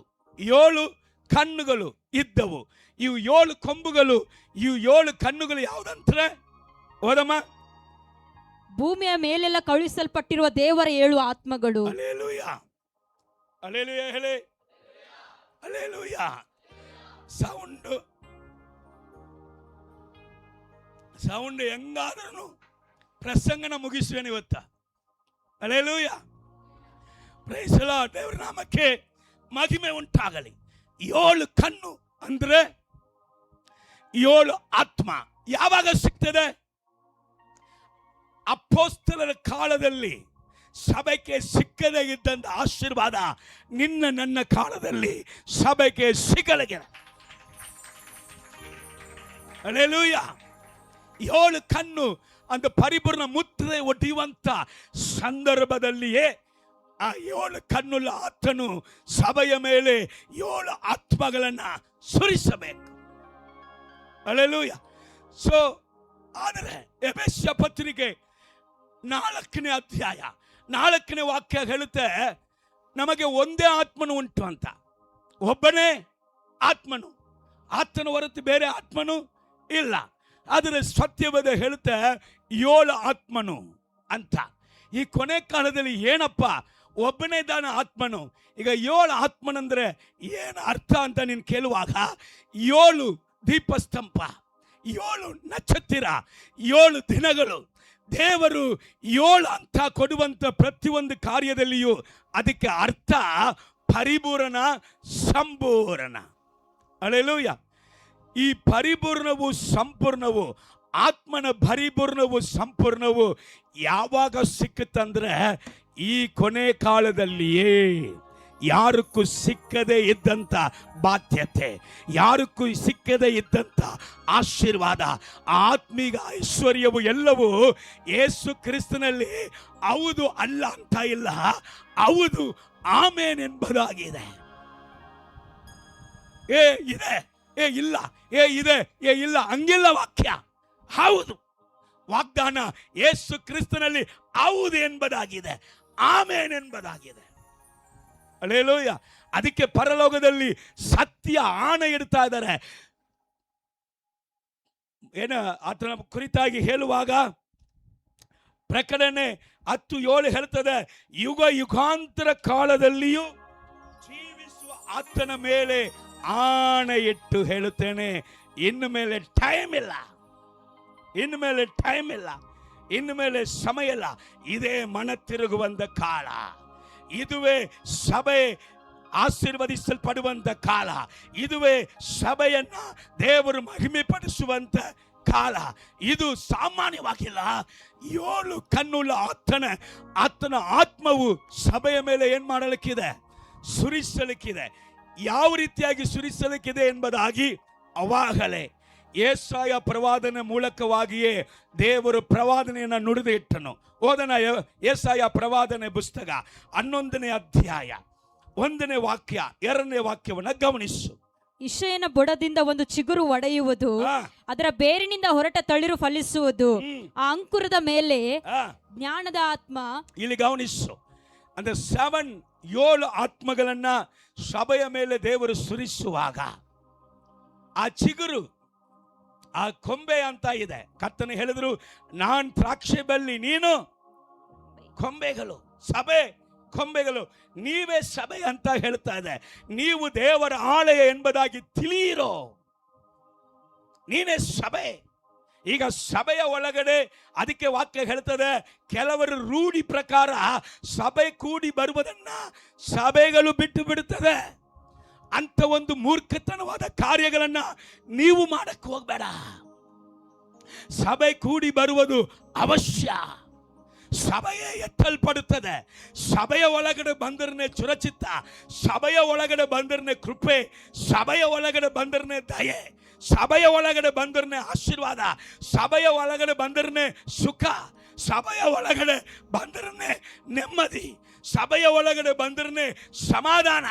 7 ಕಣ್ಣುಗಳು ಇದ್ದವು. ಇವು 7 ಕೊಂಬುಗಳು, ಇವು 7 ಕಣ್ಣುಗಳು ಯಾವುದಂದ್ರೆ? ಓದಮ್ಮ. ಭೂಮಿಯ ಮೇಲೆಲ್ಲ ಕಳುಹಿಸಲ್ಪಟ್ಟಿರುವ ದೇವರ 7 ಆತ್ಮಗಳು. ಹಲ್ಲೆಲೂಯಾ, ಹಲ್ಲೆಲೂಯಾ, ಹೇಳಿ ಹಲ್ಲೆಲೂಯಾ. ಸೌಂಡ್ ಹೆಂಗಾದ್ರೂ ಪ್ರಸಂಗನ ಮುಗಿಸುವೇನು ಇವತ್ತ. Hallelujah, praise the Lord. ದೇವರ ನಾಮಕ್ಕೆ ಮಹಿಮೆ ಉಂಟಾಗಲಿ. 7 ಕಣ್ಣು ಅಂದ್ರೆ 7 ಆತ್ಮ ಯಾವಾಗ ಸಿಗ್ತದೆ? ಅಪೊಸ್ತಲರ ಕಾಲದಲ್ಲಿ ಸಭೆಗೆ ಸಿಕ್ಕದೇ ಇದ್ದಂತ ಆಶೀರ್ವಾದ ನಿನ್ನ ನನ್ನ ಕಾಲದಲ್ಲಿ ಸಭೆಗೆ ಸಿಗಲಿದೆ. ಹಲ್ಲೆಲೂಯಾ. 7 ಕಣ್ಣು ಅಂತ ಪರಿಪೂರ್ಣ ಮುದ್ರೆ ಒಡೆಯುವಂತ ಸಂದರ್ಭದಲ್ಲಿಯೇ ಆ 7 ಕಣ್ಣುಳ್ಳ ಆತನು ಸಭೆಯ ಮೇಲೆ 7 ಆತ್ಮಗಳನ್ನ ಸುರಿಸಬೇಕು. ಹಲ್ಲೆಲೂಯಾ. ಸೊ ಆದರೆ ಎಫೆಸ ಪತ್ರಿಕೆ 4ನೇ ಅಧ್ಯಾಯ 4ನೇ ವಾಕ್ಯ ಹೇಳುತ್ತೆ, ನಮಗೆ ಒಂದೇ ಆತ್ಮನು ಉಂಟು ಅಂತ. ಒಬ್ಬನೇ ಆತ್ಮನು, ಆತನ ಹೊರತು ಬೇರೆ ಆತ್ಮನು ಇಲ್ಲ. ಆದರೆ ಸತ್ಯವೇದ ಹೇಳುತ್ತೆ 7 ಆತ್ಮನು ಅಂತ. ಈ ಕೊನೆ ಕಾಲದಲ್ಲಿ ಏನಪ್ಪ, ಒಬ್ಬನೇ ಇದ್ದಾನ ಆತ್ಮನು. ಈಗ 7 ಆತ್ಮನಂದ್ರೆ ಏನು ಅರ್ಥ ಅಂತ ನೀನು ಕೇಳುವಾಗ, 7 ದೀಪಸ್ತಂಭ, 7 ನಕ್ಷತ್ರ, 7 ದಿನಗಳು, ದೇವರು 7 ಅಂತ ಕೊಡುವಂಥ ಪ್ರತಿಯೊಂದು ಕಾರ್ಯದಲ್ಲಿಯೂ ಅದಕ್ಕೆ ಅರ್ಥ ಪರಿಪೂರ್ಣ, ಸಂಪೂರ್ಣ. ಹಲ್ಲೆಲೂಯಾ. ಈ ಪರಿಪೂರ್ಣವು ಸಂಪೂರ್ಣವು, ಆತ್ಮನ ಪರಿಪೂರ್ಣವು ಸಂಪೂರ್ಣವು ಯಾವಾಗ ಸಿಕ್ಕುತ್ತಂದ್ರೆ ಈ ಕೊನೆ ಕಾಲದಲ್ಲಿಯೇ. ಯಾರಕ್ಕೂ ಸಿಕ್ಕದೇ ಇದ್ದಂಥ ಬಾಧ್ಯತೆ, ಯಾರಕ್ಕೂ ಸಿಕ್ಕದೇ ಇದ್ದಂಥ ಆಶೀರ್ವಾದ, ಆತ್ಮೀಗ ಐಶ್ವರ್ಯವು ಎಲ್ಲವೂ ಯೇಸು ಕ್ರಿಸ್ತನಲ್ಲಿ ಹೌದು ಅಲ್ಲ ಅಂತ ಇಲ್ಲ, ಹೌದು ಆಮೇನ್ ಎಂಬುದಾಗಿದೆ. ಇದೆ, ಇಲ್ಲ, ಇದೆ, ಇಲ್ಲ, ಹಂಗಿಲ್ಲ ವಾಕ್ಯ. ಹೌದು, ವಾಗ್ದಾನ ಯೇಸು ಕ್ರಿಸ್ತನಲ್ಲಿ ಹೌದು ಎಂಬುದಾಗಿದೆ, ಆಮೇನ್ ಎಂಬುದಾಗಿದೆ. ಹಲ್ಲೆಲೂಯಾ. ಅದಕ್ಕೆ ಪರಲೋಕದಲ್ಲಿ ಸತ್ಯ ಆಣೆ ಇಡ್ತಾ ಇದ್ದಾರೆ. ಏನು ಆತನ ಕುರಿತಾಗಿ ಹೇಳುವಾಗ ಪ್ರಕಟಣೆ 10:7 ಹೇಳ್ತದೆ, ಯುಗ ಯುಗಾಂತರ ಕಾಲದಲ್ಲಿಯೂ ಜೀವಿಸುವ ಆತನ ಮೇಲೆ ಆಣೆ ಇಟ್ಟು ಹೇಳುತ್ತೇನೆ, ಇನ್ನು ಮೇಲೆ ಟೈಮ್ ಇಲ್ಲ, ಇನ್ನು ಮೇಲೆ ಟೈಮ್ ಇಲ್ಲ, ಇನ್ನು ಮೇಲೆ ಸಮಯ ಇಲ್ಲ. ಇದೇ ಮನ ತಿರುಗುವಂತ ಕಾಲ, ಇದುವೇ ಸಭೆ ಆಶೀರ್ವದಿಸಲ್ಪಡುವಂತ ಕಾಲ, ಇದುವೇ ಸಭೆಯನ್ನ ದೇವರು ಮಹಿಮೆ ಪಡಿಸುವಂತ ಕಾಲ. ಇದು ಸಾಮಾನ್ಯವಾಗಿಲ್ಲ. 7 ಕಣ್ಣುಳ್ಳ ಆತನ ಆತ್ಮವು ಸಭೆಯ ಮೇಲೆ ಏನ್ ಮಾಡಲಿಕ್ಕಿದೆ? ಸುರಿಸಲಿಕ್ಕಿದೆ. ಯಾವ ರೀತಿಯಾಗಿ ಸುರಿಸಲಿಕ್ಕಿದೆ ಎಂಬುದಾಗಿ ಅವಾಗಲೇ ಯೆಶಾಯ ಪ್ರವಾದನೆ ಮೂಲಕವಾಗಿಯೇ ದೇವರು ಪ್ರವಾದನೆಯನ್ನು ನುಡಿದು ಇಟ್ಟನು. ಓದನ ಯೆಶಾಯ ಪ್ರವಾದನೆ ಪುಸ್ತಕ 11ನೇ ಅಧ್ಯಾಯ 1ನೇ ವಾಕ್ಯ 2ನೇ ವಾಕ್ಯವನ್ನು ಗಮನಿಸು. ಇಷಯನ ಬುಡದಿಂದ ಒಂದು ಚಿಗುರು ಒಡೆಯುವುದು, ಅದರ ಬೇರಿನಿಂದ ಹೊರಟ ತಳಿರು ಫಲಿಸುವುದು, ಆ ಅಂಕುರದ ಮೇಲೆ ಜ್ಞಾನದ ಆತ್ಮ. ಇಲ್ಲಿ ಗಮನಿಸು, ಅಂದ್ರೆ 7 ಆತ್ಮಗಳನ್ನ ಸಭೆಯ ಮೇಲೆ ದೇವರು ಸುರಿಸುವಾಗ ಆ ಚಿಗುರು, ಆ ಕೊಂಬೆ ಅಂತ ಇದೆ. ಕರ್ತನೆ ಹೇಳಿದ್ರು, ನಾನ್ ದ್ರಾಕ್ಷಿ ಬಳ್ಳಿ, ನೀನು ಕೊಂಬೆಗಳು. ಸಭೆ ಕೊಂಬೆಗಳು, ನೀವೇ ಸಭೆ ಅಂತ ಹೇಳ್ತಾ ಇದೆ. ನೀವು ದೇವರ ಆಲಯ ಎಂಬುದಾಗಿ ತಿಳಿಯಿರೋ, ನೀನೇ ಸಭೆ. ಈಗ ಸಭೆಯ ಒಳಗಡೆ ಅದಕ್ಕೆ ವಾಕ್ಯ ಹೇಳ್ತದೆ, ಕೆಲವರು ರೂಢಿ ಪ್ರಕಾರ ಸಭೆ ಕೂಡಿ ಬರುವುದನ್ನ ಸಭೆಗಳು ಬಿಟ್ಟು ಬಿಡುತ್ತದೆ. ಅಂತ ಒಂದು ಮೂರ್ಖತನವಾದ ಕಾರ್ಯಗಳನ್ನ ನೀವು ಮಾಡಕ್ಕೆ ಹೋಗಬೇಡ. ಸಭೆ ಕೂಡಿ ಬರುವುದು ಅವಶ್ಯ. ಸಭೆಯೇ ಎತ್ತಲ್ಪಡುತ್ತದೆ. ಸಭೆಯ ಒಳಗಡೆ ಬಂದರನೆ ಸುರಕ್ಷಿತ, ಸಭೆಯ ಒಳಗಡೆ ಬಂದರನೆ ಕೃಪೆ, ಸಭೆಯ ಒಳಗಡೆ ಬಂದರನೆ ದಯೆ, ಸಭೆಯ ಒಳಗಡೆ ಬಂದರನೆ ಆಶೀರ್ವಾದ, ಸಭೆಯ ಒಳಗಡೆ ಬಂದರನೆ ಸುಖ, ಸಭೆಯ ಒಳಗಡೆ ಬಂದರನೆ ನೆಮ್ಮದಿ, ಸಭೆಯ ಒಳಗಡೆ ಬಂದರನೆ ಸಮಾಧಾನ.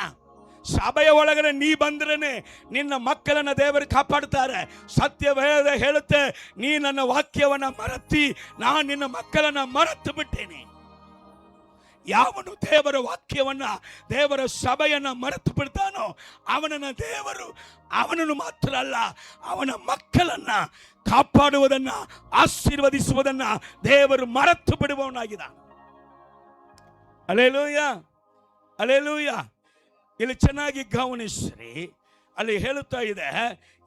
ಸಭೆಯ ಒಳಗಡೆ ನೀ ಬಂದ್ರೇನೆ ನಿನ್ನ ಮಕ್ಕಳನ್ನ ದೇವರು ಕಾಪಾಡ್ತಾರೆ. ಸತ್ಯವೇದ ಹೇಳುತ್ತೆ, ನೀ ನನ್ನ ವಾಕ್ಯವನ್ನ ಮರೆತಿ ನಾನು ನಿನ್ನ ಮಕ್ಕಳನ್ನ ಮರೆತು ಬಿಟ್ಟೇನೆ. ಯಾವನು ದೇವರ ವಾಕ್ಯವನ್ನ, ದೇವರ ಸಭೆಯನ್ನ ಮರೆತು ಬಿಡ್ತಾನೋ ಅವನನ್ನ ದೇವರು, ಅವನನ್ನು ಮಾತ್ರ ಅಲ್ಲ ಅವನ ಮಕ್ಕಳನ್ನ ಕಾಪಾಡುವುದನ್ನ, ಆಶೀರ್ವದಿಸುವುದನ್ನ ದೇವರು ಮರೆತು ಬಿಡುವವನಾಗಿದ್ದಾನೆ. Hallelujah, hallelujah. ಇಲ್ಲಿ ಚೆನ್ನಾಗಿ ಗಮನಿಸ್ರಿ, ಅಲ್ಲಿ ಹೇಳುತ್ತಾ ಇದೆ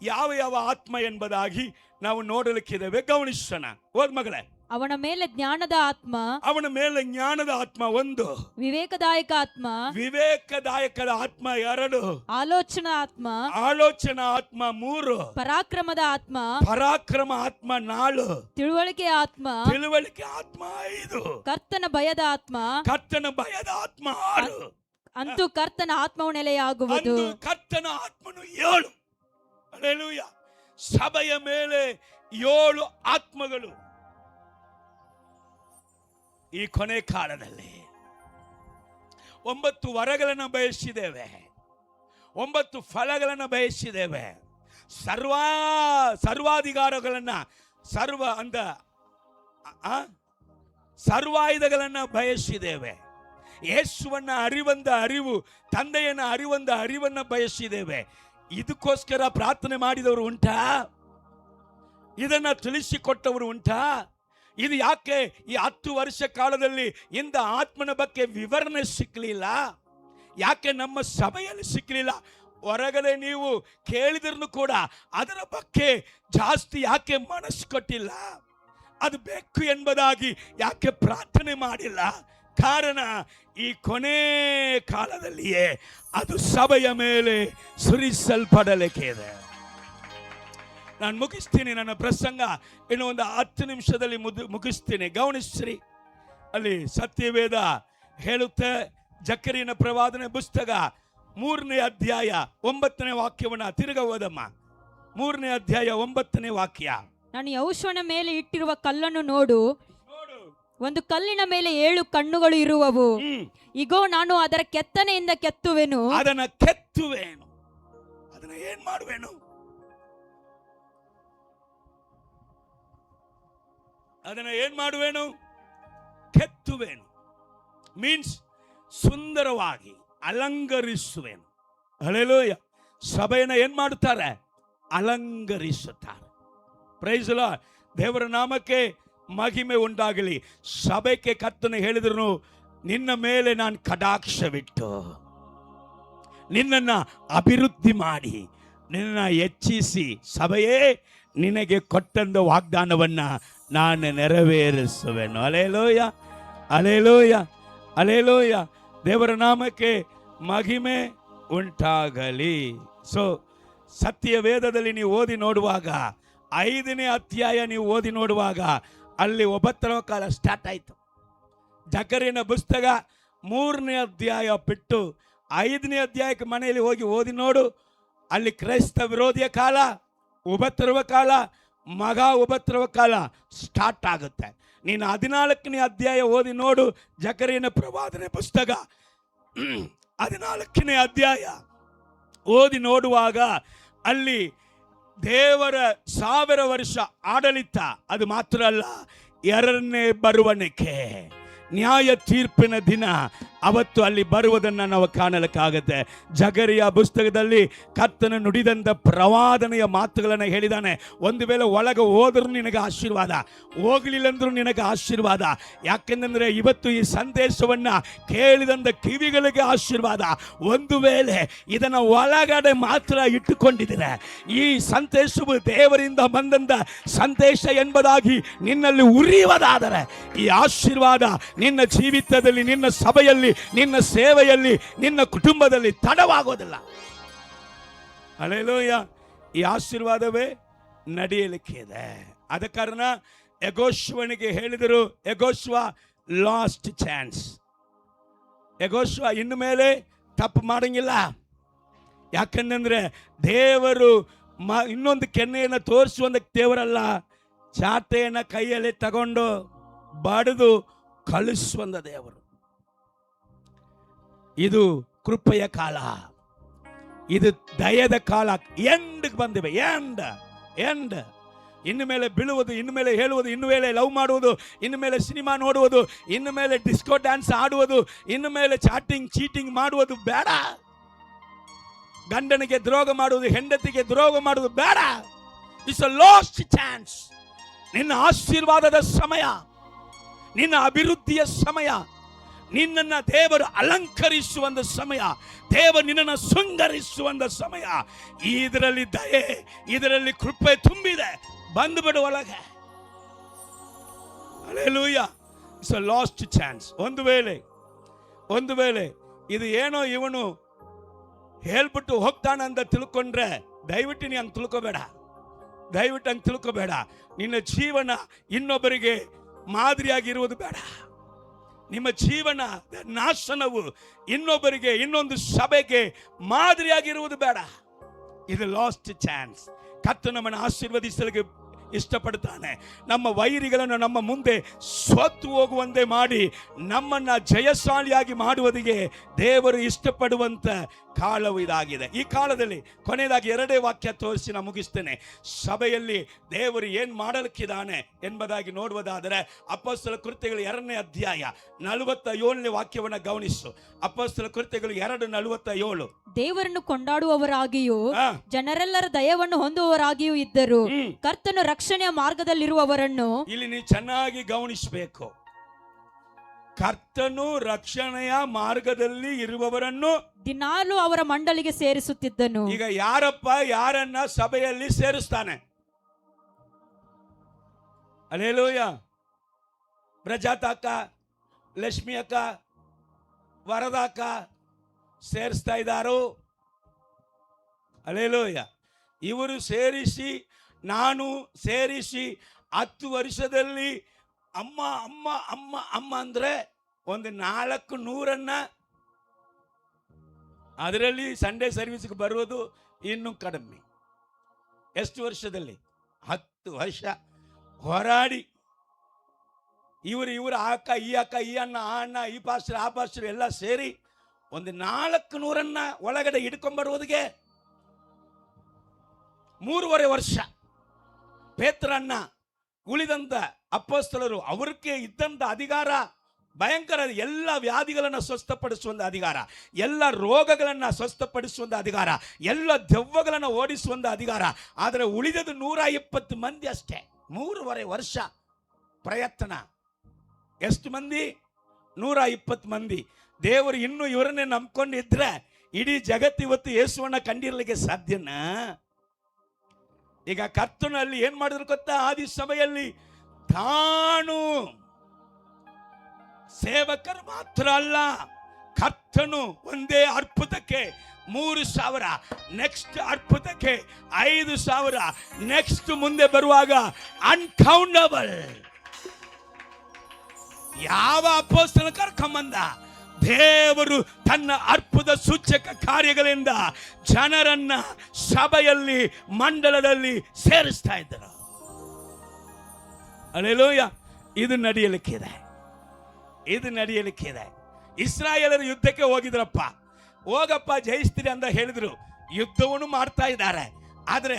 ಯಾವ ಯಾವ ಆತ್ಮ ಎಂಬುದಾಗಿ ನಾವು ನೋಡಲಿಕ್ಕಿದ್ದೇವೆ. ಗಮನಿಸೋಣ. ಓದ್ ಮಗಳೇ. ಅವನ ಮೇಲೆ ಜ್ಞಾನದ ಆತ್ಮ, ಅವನ ಮೇಲೆ ಜ್ಞಾನದ ಆತ್ಮ 1, ವಿವೇಕದಾಯಕ ಆತ್ಮ, ವಿವೇಕದಾಯಕದ ಆತ್ಮ 2, ಆಲೋಚನಾ ಆತ್ಮ, ಆಲೋಚನಾ ಆತ್ಮ 3, ಪರಾಕ್ರಮದ ಆತ್ಮ, ಪರಾಕ್ರಮ ಆತ್ಮ 4, ತಿಳುವಳಿಕೆ ಆತ್ಮ, ತಿಳುವಳಿಕೆ ಆತ್ಮ 5, ಕರ್ತನ ಭಯದ ಆತ್ಮ, ಕರ್ತನ ಭಯದ ಆತ್ಮ 6. ಅಂತೂ ಕರ್ತನ ಆತ್ಮವು ನೆಲೆಯಾಗುವುದು. ಕರ್ತನ ಆತ್ಮನು 7. ಹಲ್ಲೆಲೂಯಾ. ಸಭೆಯ ಮೇಲೆ 7 ಆತ್ಮಗಳು ಈ ಕೊನೆ ಕಾಲದಲ್ಲಿ. 9 ವರಗಳನ್ನು ಬಯಸಿದ್ದೇವೆ, 9 ಫಲಗಳನ್ನು ಬಯಸಿದ್ದೇವೆ, ಸರ್ವಾಧಿಕಾರಗಳನ್ನ, ಸರ್ವಾಯುಧಗಳನ್ನ ಬಯಸಿದ್ದೇವೆ. ಯೇಸುವನ್ನ ಅರಿವಂದ ಅರಿವು, ತಂದೆಯನ್ನ ಅರಿವಂದ ಅರಿವನ್ನ ಬಯಸಿದ್ದೇವೆ. ಇದಕ್ಕೋಸ್ಕರ ಪ್ರಾರ್ಥನೆ ಮಾಡಿದವರು ಉಂಟಾ? ಇದನ್ನ ತಿಳಿಸಿಕೊಟ್ಟವರು ಉಂಟಾ? ಇದು ಯಾಕೆ ಈ 10 ವರ್ಷ ಕಾಲದಲ್ಲಿ ಇಂದ ಆತ್ಮನ ಬಗ್ಗೆ ವಿವರಣೆ ಸಿಕ್ಕಲಿಲ್ಲ? ಯಾಕೆ ನಮ್ಮ ಸಭೆಯಲ್ಲಿ ಸಿಕ್ಕಲಿಲ್ಲ? ಹೊರಗಡೆ ನೀವು ಕೇಳಿದ್ರು ಕೂಡ ಅದರ ಬಗ್ಗೆ ಜಾಸ್ತಿ ಯಾಕೆ ಮನಸ್ಸು ಕೊಟ್ಟಿಲ್ಲ? ಅದು ಬೇಕು ಎಂಬುದಾಗಿ ಯಾಕೆ ಪ್ರಾರ್ಥನೆ ಮಾಡಿಲ್ಲ? ಕಾರಣ ಈ ಕೊನೆ ಕಾಲದಲ್ಲಿಯೇ ಅದು ಸಭೆಯ ಮೇಲೆ ಸುರಿಸಲ್ಪಡಲಿಕ್ಕೆ ಇದೆ. ನಾನು ಮುಗಿಸ್ತೀನಿ ನನ್ನ ಪ್ರಸಂಗ, ಇನ್ನು ಒಂದು 10 ನಿಮಿಷದಲ್ಲಿ ಮುಗಿಸ್ತೀನಿ. ಗಮನಿಸ್ರಿ, ಅಲ್ಲಿ ಸತ್ಯವೇದ ಹೇಳುತ್ತೆ, ಜಕರೀಯನ ಪ್ರವಾದನೆ ಪುಸ್ತಕ 3ನೇ ಅಧ್ಯಾಯ 9ನೇ ವಾಕ್ಯವನ್ನ ತಿರುಗ ಓದಮ್ಮ. 3ನೇ ಅಧ್ಯಾಯ 9ನೇ ವಾಕ್ಯ. ನಾನು ಯೆಹೋಶುವನ ಮೇಲೆ ಇಟ್ಟಿರುವ ಕಲ್ಲನ್ನು ನೋಡು, ಒಂದು ಕಲ್ಲಿನ ಮೇಲೆ 7 ಕಣ್ಣುಗಳು ಇರುವವು. ಇಗೋ, ನಾನು ಅದರ ಕೆತ್ತನೆಯಿಂದ ಕೆತ್ತುವೆನು. ಅದನ್ನ ಕೆತ್ತುವೇನು. ಅದನ್ನ ಏನ್ ಮಾಡುವೇನು? ಅದನ್ನ ಏನ್ ಮಾಡುವೇನು? ಕೆತ್ತುವೇನು. ಮೀನ್ಸ್ ಸುಂದರವಾಗಿ ಅಲಂಕರಿಸುವೇನು. ಹಲ್ಲೆಲೂಯಾ. ಸಭೆಯನ್ನ ಏನ್ ಮಾಡುತ್ತಾರೆ? ಅಲಂಕರಿಸುತ್ತಾರೆ. Praise the Lord. ದೇವರ ನಾಮಕ್ಕೆ ಮಹಿಮೆ ಉಂಟಾಗಲಿ. ಸಭೆಗೆ ಕರ್ತನೆ ಹೇಳಿದ್ರು, ನಿನ್ನ ಮೇಲೆ ನಾನು ಕಟಾಕ್ಷವಿಟ್ಟು ನಿನ್ನನ್ನು ಅಭಿವೃದ್ಧಿ ಮಾಡಿ ನಿನ್ನ ಹೆಚ್ಚಿಸಿ ಸಭೆಯೇ ನಿನಗೆ ಕೊಟ್ಟಂದ ವಾಗ್ದಾನವನ್ನ ನಾನು ನೆರವೇರಿಸುವೆನು. Hallelujah, hallelujah, hallelujah. ದೇವರ ನಾಮಕ್ಕೆ ಮಹಿಮೆ ಉಂಟಾಗಲಿ. ಸೊ ಸತ್ಯ ವೇದದಲ್ಲಿ ನೀವು ಓದಿ ನೋಡುವಾಗ, 5ನೇ ಅಧ್ಯಾಯ ನೀವು ಓದಿ ನೋಡುವಾಗ ಅಲ್ಲಿ ಉಪದ್ರವ ಕಾಲ ಸ್ಟಾರ್ಟ್ ಆಯಿತು. ಜಕರೀಯನ ಪುಸ್ತಕ 3ನೇ ಅಧ್ಯಾಯ ಬಿಟ್ಟು 5ನೇ ಅಧ್ಯಾಯಕ್ಕೆ ಮನೆಯಲ್ಲಿ ಹೋಗಿ ಓದಿ ನೋಡು. ಅಲ್ಲಿ ಕ್ರೈಸ್ತ ವಿರೋಧಿಯ ಕಾಲ, ಉಪದ್ರವ ಕಾಲ, ಮಗ ಉಪದ್ರವ ಕಾಲ ಸ್ಟಾರ್ಟ್ ಆಗುತ್ತೆ. ನೀನು 14ನೇ ಅಧ್ಯಾಯ ಓದಿ ನೋಡು. ಜಕರೀಯನ ಪ್ರವಾದನೆ ಪುಸ್ತಕ 14ನೇ ಅಧ್ಯಾಯ ಓದಿ ನೋಡುವಾಗ ಅಲ್ಲಿ ದೇವರ 1000 ವರ್ಷ ಆಡಳಿತ, ಅದು ಮಾತ್ರ ಅಲ್ಲ, 2ನೇ ಬರುವಣಿಕೆ, ನ್ಯಾಯ ತೀರ್ಪಿನ ದಿನ ಅವತ್ತು ಅಲ್ಲಿ ಬರುವುದನ್ನು ನಾವು ಕಾಣಲಿಕ್ಕಾಗತ್ತೆ. ಜಕರೀಯ ಪುಸ್ತಕದಲ್ಲಿ ಕರ್ತನ ನುಡಿದಂಥ ಪ್ರವಾದನೆಯ ಮಾತುಗಳನ್ನು ಹೇಳಿದ್ದಾನೆ. ಒಂದು ವೇಳೆ ಒಳಗೆ ಹೋದರೂ ನಿನಗೆ ಆಶೀರ್ವಾದ, ಹೋಗಲಿಲ್ಲಂದ್ರೂ ನಿನಗೆ ಆಶೀರ್ವಾದ. ಯಾಕೆಂದರೆ ಇವತ್ತು ಈ ಸಂದೇಶವನ್ನು ಕೇಳಿದಂಥ ಕಿವಿಗಳಿಗೆ ಆಶೀರ್ವಾದ. ಒಂದು ವೇಳೆ ಇದನ್ನು ಒಳಗಡೆ ಮಾತ್ರ ಇಟ್ಟುಕೊಂಡಿದ್ದೀರ, ಈ ಸಂದೇಶವು ದೇವರಿಂದ ಬಂದಂಥ ಸಂದೇಶ ಎಂಬುದಾಗಿ ನಿನ್ನಲ್ಲಿ ಉರಿಯುವುದಾದರೆ ಈ ಆಶೀರ್ವಾದ ನಿನ್ನ ಜೀವಿತದಲ್ಲಿ, ನಿನ್ನ ಸಭೆಯಲ್ಲಿ, ನಿನ್ನ ಸೇವೆಯಲ್ಲಿ, ನಿನ್ನ ಕುಟುಂಬದಲ್ಲಿ ತಡವಾಗೋದಿಲ್ಲ. ಹಲ್ಲೆಲೂಯಾ. ಈ ಆಶೀರ್ವಾದವೇ ನಡೆಯಲಿಕ್ಕೆ ಇದೆ. ಆದ ಕಾರಣ ಯೆಹೋಶುವನಿಗೆ ಹೇಳಿದರು, ಯೆಹೋಶುವ ಲಾಸ್ಟ್ ಚಾನ್ಸ್. ಯೆಹೋಶುವ ಇನ್ನು ಮೇಲೆ ತಪ್ಪು ಮಾಡಂಗಿಲ್ಲ. ಯಾಕಂದ್ರೆ ದೇವರು ಇನ್ನೊಂದು ಕೆನ್ನೆಯನ್ನು ತೋರಿಸುವಂತ ದೇವರಲ್ಲ, ಚಾಟೆಯನ್ನು ಕೈಯಲ್ಲಿ ತಗೊಂಡು ಬಡಿದು ಕಳಿಸುವಂತ ದೇವರು. ಇದು ಕೃಪೆಯ ಕಾಲ, ಇದು ದಯದ ಕಾಲ. ಎಂಡ್ ಬಂದಿವೆ, ಎಂಡ್. ಇನ್ನು ಮೇಲೆ ಬೀಳುವುದು, ಇನ್ನು ಮೇಲೆ ಹೇಳುವುದು, ಇನ್ನು ಮೇಲೆ ಲವ್ ಮಾಡುವುದು, ಇನ್ನು ಮೇಲೆ ಸಿನಿಮಾ ನೋಡುವುದು, ಇನ್ನು ಮೇಲೆ ಡಿಸ್ಕೋ ಡ್ಯಾನ್ಸ್ ಆಡುವುದು, ಇನ್ನು ಮೇಲೆ ಚಾಟಿಂಗ್ ಚೀಟಿಂಗ್ ಮಾಡುವುದು ಬೇಡ. ಗಂಡನಿಗೆ ದ್ರೋಹ ಮಾಡುವುದು, ಹೆಂಡತಿಗೆ ದ್ರೋಹ ಮಾಡುವುದು ಬೇಡ. It's a last chance. ನಿನ್ನ ಆಶೀರ್ವಾದದ ಸಮಯ, ನಿನ್ನ ಅಭಿವೃದ್ಧಿಯ ಸಮಯ, ನಿನ್ನನ್ನ ದೇವರು ಅಲಂಕರಿಸುವಂತ ಸಮಯ, ದೇವರು ನಿನ್ನನ್ನು ಶೃಂಗರಿಸುವಂತ ಸಮಯ. ಇದರಲ್ಲಿ ದಯೆ, ಇದರಲ್ಲಿ ಕೃಪೆ ತುಂಬಿದೆ. ಬಂದು ಬಿಡು ಒಳಗೆ. Hallelujah. It's a last chance. ಒಂದು ವೇಳೆ ಇದು ಏನೋ ಇವನು ಹೇಳ್ಬಿಟ್ಟು ಹೋಗ್ತಾನಂತ ತಿಳ್ಕೊಂಡ್ರೆ ದಯವಿಟ್ಟು ನೀ ಹಂಗೆ ತಿಳ್ಕೋಬೇಡ. ನಿನ್ನ ಜೀವನ ಇನ್ನೊಬ್ಬರಿಗೆ ಮಾದರಿಯಾಗಿರುವುದು ಬೇಡ. ನಿಮ್ಮ ಜೀವನ ನಾಶನವು ಇನ್ನೊಬ್ಬರಿಗೆ, ಇನ್ನೊಂದು ಸಭೆಗೆ ಮಾದರಿಯಾಗಿರುವುದು ಬೇಡ. ಇದು ಲಾಸ್ಟ್ ಚಾನ್ಸ್. ಕರ್ತನು ನಮ್ಮನ್ನು ಆಶೀರ್ವದಿಸಲಿಕ್ಕೆ ಇಷ್ಟಪಡ್ತಾನೆ. ನಮ್ಮ ವೈರಿಗಳನ್ನು ನಮ್ಮ ಮುಂದೆ ಸ್ವತ್ತು ಹೋಗುವಂತೆ ಮಾಡಿ ನಮ್ಮನ್ನು ಜಯಶಾಲಿಯಾಗಿ ಮಾಡುವುದಕ್ಕೆ ದೇವರು ಇಷ್ಟಪಡುವಂತ ಕಾಲವು ಇದಾಗಿದೆ. ಈ ಕಾಲದಲ್ಲಿ ಕೊನೆಯದಾಗಿ 2 ವಾಕ್ಯ ತೋರಿಸಿ ನಾನು ಮುಗಿಸ್ತೇನೆ. ಸಭೆಯಲ್ಲಿ ದೇವರು ಏನು ಮಾಡಲಿಕ್ಕಿದ್ದಾನೆ ಎಂಬುದಾಗಿ ನೋಡುವುದಾದರೆ ಅಪೊಸ್ತಲ ಕೃತ್ಯಗಳು 2ನೇ ಅಧ್ಯಾಯ 47ನೇ ವಾಕ್ಯವನ್ನು ಗಮನಿಸು. ಅಪೊಸ್ತಲ ಕೃತ್ಯಗಳು 2:47. ದೇವರನ್ನು ಕೊಂಡಾಡುವವರಾಗಿಯೂ ಜನರೆಲ್ಲರ ದಯವನ್ನು ಹೊಂದುವವರಾಗಿಯೂ ಇದ್ದರು. ಕರ್ತನು ರಕ್ಷಣೆಯ ಮಾರ್ಗದಲ್ಲಿರುವವರನ್ನು, ಇಲ್ಲಿ ನೀವು ಚೆನ್ನಾಗಿ ಗಮನಿಸಬೇಕು, ಕರ್ತನು ರಕ್ಷಣೆಯ ಮಾರ್ಗದಲ್ಲಿ ಇರುವವರನ್ನು ದಿನಾಲು ಅವರ ಮಂಡಳಿಗೆ ಸೇರಿಸುತ್ತಿದ್ದನು. ಈಗ ಯಾರನ್ನ ಸಭೆಯಲ್ಲಿ ಸೇರಿಸ್ತಾನೆ? ಅಲ್ಲೇಲೂಯ. ಪ್ರಜಾತಾಕ, ಲಕ್ಷ್ಮಿ ಅಕ್ಕ, ವರದಾಕ ಸೇರಿಸ್ತಾ ಇದ್ದಾರೋ? ಅಲ್ಲೇಲೂಯ. ಇವರು ಸೇರಿಸಿ, ನಾನು ಸೇರಿಸಿ 10 ವರ್ಷದಲ್ಲಿ ಅಮ್ಮ ಅಮ್ಮ ಅಮ್ಮ ಅಮ್ಮ ಅಂದ್ರೆ ಒಂದು 400 ಅದರಲ್ಲಿ ಸಂಡೇ ಸರ್ವಿಸ್ಗೆ ಬರುವುದು ಇನ್ನೂ ಕಡಿಮೆ. ಎಷ್ಟು ವರ್ಷದಲ್ಲಿ? 10 ವರ್ಷ ಹೋರಾಡಿ ಇವರು ಆ ಅಕ್ಕ ಈ ಅಕ್ಕ ಈ ಅಣ್ಣ ಆ ಅಣ್ಣ ಈ ಪಾಸ್ಟರ್ ಆ ಪಾಸ್ಟರ್ ಎಲ್ಲ ಸೇರಿ ಒಂದು 400 ಒಳಗಡೆ ಹಿಡ್ಕೊಂಡ್ಬರುವುದಿಗೆ 3.5 ವರ್ಷ. ಪೇತ್ರಣ್ಣ ಉಳಿದಂತ ಅಪೊಸ್ತಲರು ಅವರಿಗೆ ಇದ್ದಂತ ಅಧಿಕಾರ ಭಯಂಕರ. ಎಲ್ಲ ವ್ಯಾಧಿಗಳನ್ನು ಸ್ವಸ್ಥಪಡಿಸುವಂತ ಅಧಿಕಾರ, ಎಲ್ಲ ರೋಗಗಳನ್ನು ಸ್ವಸ್ಥಪಡಿಸುವಂತ ಅಧಿಕಾರ, ಎಲ್ಲ ದೆವ್ವಗಳನ್ನು ಓಡಿಸುವಂತ ಅಧಿಕಾರ. ಆದರೆ ಉಳಿದದು 120 ಮಂದಿ ಅಷ್ಟೇ. 3.5 ವರ್ಷ ಪ್ರಯತ್ನ. ಎಷ್ಟು ಮಂದಿ? 120 ಮಂದಿ. ದೇವರು ಇನ್ನೂ ಇವರನ್ನೇ ನಂಬ್ಕೊಂಡಿದ್ರೆ ಇಡೀ ಜಗತ್ತು ಇವತ್ತು ಯೇಸುವನ್ನ ಕಂಡಿರ್ಲಿಕ್ಕೆ ಸಾಧ್ಯನಾ? ಈಗ ಕರ್ತನಲ್ಲಿ ಏನ್ ಮಾಡಿದ್ರು ಗೊತ್ತಾ? ಆದಿ ಸಭೆಯಲ್ಲಿ ತಾನು ಸೇವಕರು ಮಾತ್ರ ಅಲ್ಲ, ಕರ್ತನು ಒಂದೇ ಅದ್ಭುತಕ್ಕೆ 3,000, ನೆಕ್ಸ್ಟ್ ಅದ್ಭುತಕ್ಕೆ 5,000, ನೆಕ್ಸ್ಟ್ ಮುಂದೆ ಬರುವಾಗ ಅನ್ಕೌಂಟಬಲ್. ಯಾವ ಅಪೊಸ್ತಲನ ಕರ್ಕೊಂಬಂದ? ದೇವರು ತನ್ನ ಅದ್ಭುತ ಸೂಚಕ ಕಾರ್ಯಗಳಿಂದ ಜನರನ್ನ ಸಭೆಯಲ್ಲಿ ಮಂಡಲದಲ್ಲಿ ಸೇರಿಸ್ತಾ ಇದ್ದರು. ಹಲ್ಲೆಲೂಯಾ. ಇದು ನಡೆಯಲಿಕ್ಕಿದೆ. ಇಸ್ರಾಯೇಲರು ಯುದ್ಧಕ್ಕೆ ಹೋಗಿದ್ರಪ್ಪ. ಹೋಗಪ್ಪ ಜಯಿಸ್ತೀರಿ ಅಂತ ಹೇಳಿದ್ರು. ಯುದ್ಧವನ್ನು ಮಾಡ್ತಾ ಇದ್ದಾರೆ. ಆದ್ರೆ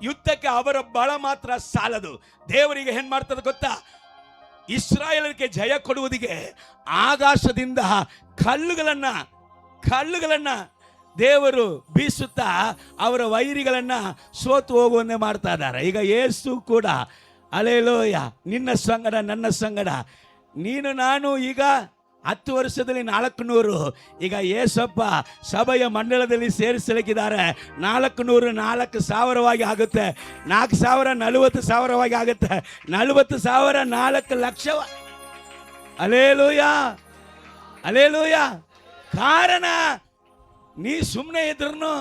ಯುದ್ಧಕ್ಕೆ ಅವರ ಬಲ ಮಾತ್ರ ಸಾಲದು. ದೇವರಿಗೆ ಏನ್ ಮಾಡ್ತಾರೆ ಗೊತ್ತಾ? ಇಸ್ರಾಯೇಲರಿಗೆ ಜಯ ಕೊಡುವುದಿಗೆ ಆಕಾಶದಿಂದ ಕಲ್ಲುಗಳನ್ನ ದೇವರು ಬೀಸುತ್ತಾ ಅವರ ವೈರಿಗಳನ್ನ ಸೋತು ಹೋಗುವಂತೆ ಮಾಡ್ತಾ ಇದ್ದಾರೆ. ಈಗ ಯೇಸು ಕೂಡ ಹಲ್ಲೆಲೂಯ ನಿನ್ನ ಸಂಗಡ ನನ್ನ ಸಂಗಡ ನೀನು ನಾನು ಈಗ 10 ವರ್ಷದಲ್ಲಿ 400. ಈಗ ಯೇಸಪ್ಪ ಸಭೆಯ ಮಂಡಲದಲ್ಲಿ ಸೇರಿಸಲಿಕ್ಕಿದ್ದಾರೆ. 400 4,000ವಾಗಿ ಆಗುತ್ತೆ. 4,000 40,000ವಾಗಿ ಆಗುತ್ತೆ. 40,000 4 ಲಕ್ಷ. ಹಲ್ಲೆಲೂಯ. ಕಾರಣ ನೀ ಸುಮ್ಮನೆ ಇದ್ರೂ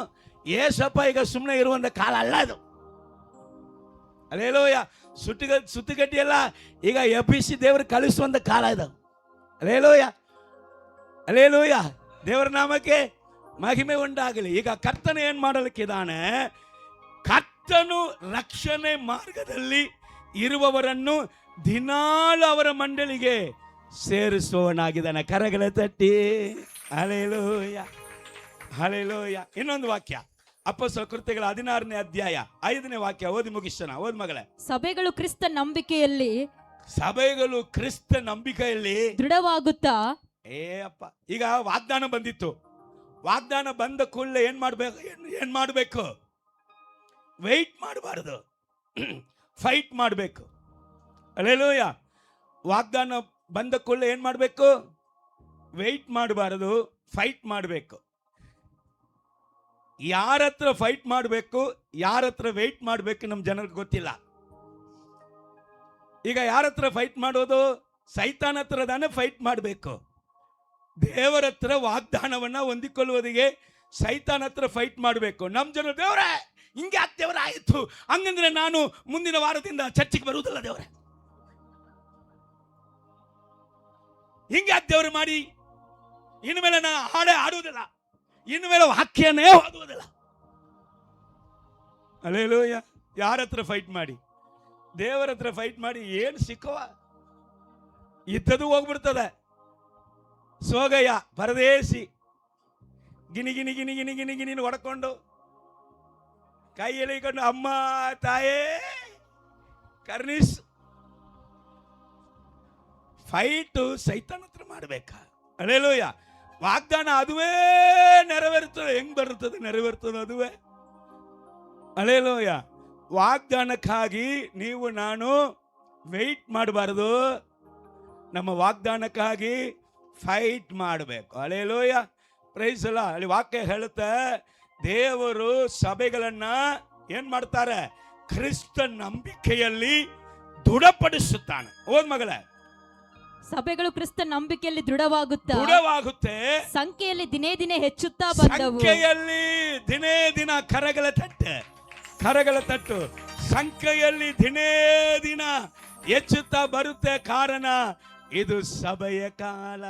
ಯೇಸಪ್ಪ ಈಗ ಸುಮ್ಮನೆ ಇರುವಂತ ಕಾಲ ಅಲ್ಲ ಅದು. ಹಲ್ಲೆಲೂಯ. ಸುತ್ತಿಗಟ್ಟಿ ಎಲ್ಲ ಈಗ ಎಬ್ಬಿಸಿ ದೇವರು ಕಳಿಸುವಂತ ಕಾಲ ಇದು. ಹಲ್ಲೆಲೂಯ. ದೇವರ ನಾಮಕ್ಕೆ ಮಹಿಮೆ ಉಂಟಾಗಲಿ. ಈಗ ಕರ್ತನು ಏನ್ ಮಾಡಲಿಕ್ಕಿದ್ದಾನೆ? ಕರ್ತನು ರಕ್ಷಣೆ ಮಾರ್ಗದಲ್ಲಿ ಇರುವವರನ್ನು ದಿನಾಲು ಅವರ ಮಂಡಳಿಗೆ ಸೇರಿಸುವವನಾಗಿದ್ದಾನೆ. ಕರಗಳ ತಟ್ಟಿ ಹಲ್ಲೆಲೂಯ. ಇನ್ನೊಂದು ವಾಕ್ಯ, ಅಪೊಸ್ತಲ ಕೃತ್ಯಗಳ 16ನೇ ಅಧ್ಯಾಯ 5ನೇ ವಾಕ್ಯ ಓದಿ ಮುಗಿಸೋಣ. ಓದ್ ಮಗಳೇ. ಸಭೆಗಳು ಕ್ರಿಸ್ತ ನಂಬಿಕೆಯಲ್ಲಿ ದೃಢವಾಗುತ್ತಾ ಈಗ ವಾಗ್ದಾನ ಬಂದಿತ್ತು. ವಾಗ್ದಾನ ಬಂದ ಕೂಡಲೇ ಏನ್ ಮಾಡಬೇಕು? ವೆಯ್ಟ್ ಮಾಡಬಾರದು, ಫೈಟ್ ಮಾಡಬೇಕು. ಹಲ್ಲೆಲೂಯ. ವಾಗ್ದಾನ ಬಂದ ಕೂಡಲೇ ಏನ್ ಮಾಡಬೇಕು? ವೆಯ್ಟ್ ಮಾಡಬಾರದು, ಫೈಟ್ ಮಾಡಬೇಕು. ಯಾರ ಹತ್ರ ಫೈಟ್ ಮಾಡಬೇಕು, ಯಾರ ಹತ್ರ ವೆಯ್ಟ್ ಮಾಡಬೇಕು ನಮ್ಮ ಜನರಿಗೆ ಗೊತ್ತಿಲ್ಲ. ಈಗ ಯಾರ ಹತ್ರ ಫೈಟ್ ಮಾಡೋದು? ಸೈತಾನ ಹತ್ರ ತಾನೇ ಫೈಟ್ ಮಾಡಬೇಕು. ದೇವರ ಹತ್ರ ವಾಗ್ದಾನವನ್ನ ಹೊಂದಿಕೊಳ್ಳುವುದಿಗೆ ಸೈತಾನ ಹತ್ರ ಫೈಟ್ ಮಾಡಬೇಕು. ನಮ್ಮ ಜನ ದೇವರೇ ಹಿಂಗೆ ದೇವರ ಆಯಿತು ಹಂಗಂದ್ರೆ ನಾನು ಮುಂದಿನ ವಾರದಿಂದ ಚರ್ಚಿಗೆ ಬರುವುದಿಲ್ಲ ದೇವರೇ, ಹಿಂಗೆ ದೇವರು ಮಾಡಿ ಇನ್ನು ಮೇಲೆ ನಾನು ಹಾಡೇ ಆಡುವುದಿಲ್ಲ, ಇನ್ನು ಮೇಲೆ ವಾಕ್ಯನೇ ಓದುವುದಿಲ್ಲ. ಹಲ್ಲೆಲೂಯ. ಯಾರ ಹತ್ರ ಫೈಟ್ ಮಾಡಿ? ದೇವರ ಹತ್ರ ಫೈಟ್ ಮಾಡಿ ಏನು ಸಿಕ್ಕವ? ಇದ್ದದು ಹೋಗ್ಬಿಡ್ತದೆ. ಸೋಗಯ್ಯ ಪರದೇಶಿ ಗಿನಿ ಗಿನಿ ಗಿನಿ ಗಿನಿ ಗಿನಿ ಗಿನಿ ಹೊಡ್ಕೊಂಡು ಕೈ ಎಳಿಕೊಂಡು ಅಮ್ಮ ತಾಯೇ ಕರ್ನಿಸ್ ಫೈಟು ಸೈತಾನ್ ಹತ್ರ ಮಾಡ್ಬೇಕಾ? ಹಲ್ಲೆಲೂಯ. ವಾಗ್ದಾನ ಅದುವೇ ನೆರವೇರ್ತದೆ. ಹೆಂಗ್ ಬರುತ್ತದೆ? ನೆರವೇರ್ತದೆ ಅದುವೇ. ಹಲ್ಲೆಲೂಯ. ವಾಗ್ದಾನಕ್ಕಾಗಿ ನೀವು ನಾನು ವೆಯ್ಟ್ ಮಾಡಬಾರ್ದು. ನಮ್ಮ ವಾಗ್ದಾನಕ್ಕಾಗಿ ಫೈಟ್ ಮಾಡಬೇಕು. ಹಲ್ಲೆಲೂಯ. ಪ್ರೈಸ್ ಅಲ್ಲ. ಅಲ್ಲಿ ವಾಕ್ಯ ಹೇಳುತ್ತೆ, ದೇವರು ಸಭೆಗಳನ್ನ ಏನ್ ಮಾಡ್ತಾರೆ? ಕ್ರಿಸ್ತ ನಂಬಿಕೆಯಲ್ಲಿ ದೃಢಪಡಿಸುತ್ತಾನೆ. ಓದ್ ಮಗಳೇ, ಸಭೆಗಳು ಕ್ರಿಸ್ತ ನಂಬಿಕೆಯಲ್ಲಿ ದೃಢವಾಗುತ್ತೆ. ಸಂಖ್ಯೆಯಲ್ಲಿ ದಿನೇ ದಿನೇ ಹೆಚ್ಚುತ್ತಾ ಬಂದವು. ಸಂಖ್ಯೆಯಲ್ಲಿ ದಿನೇ ದಿನ ಕರಗಳ ತಟ್ಟು ಸಂಖ್ಯೆಯಲ್ಲಿ ದಿನೇ ದಿನ ಹೆಚ್ಚುತ್ತಾ ಬರುತ್ತೆ. ಕಾರಣ ಇದು ಸಭೆಯ ಕಾಲ.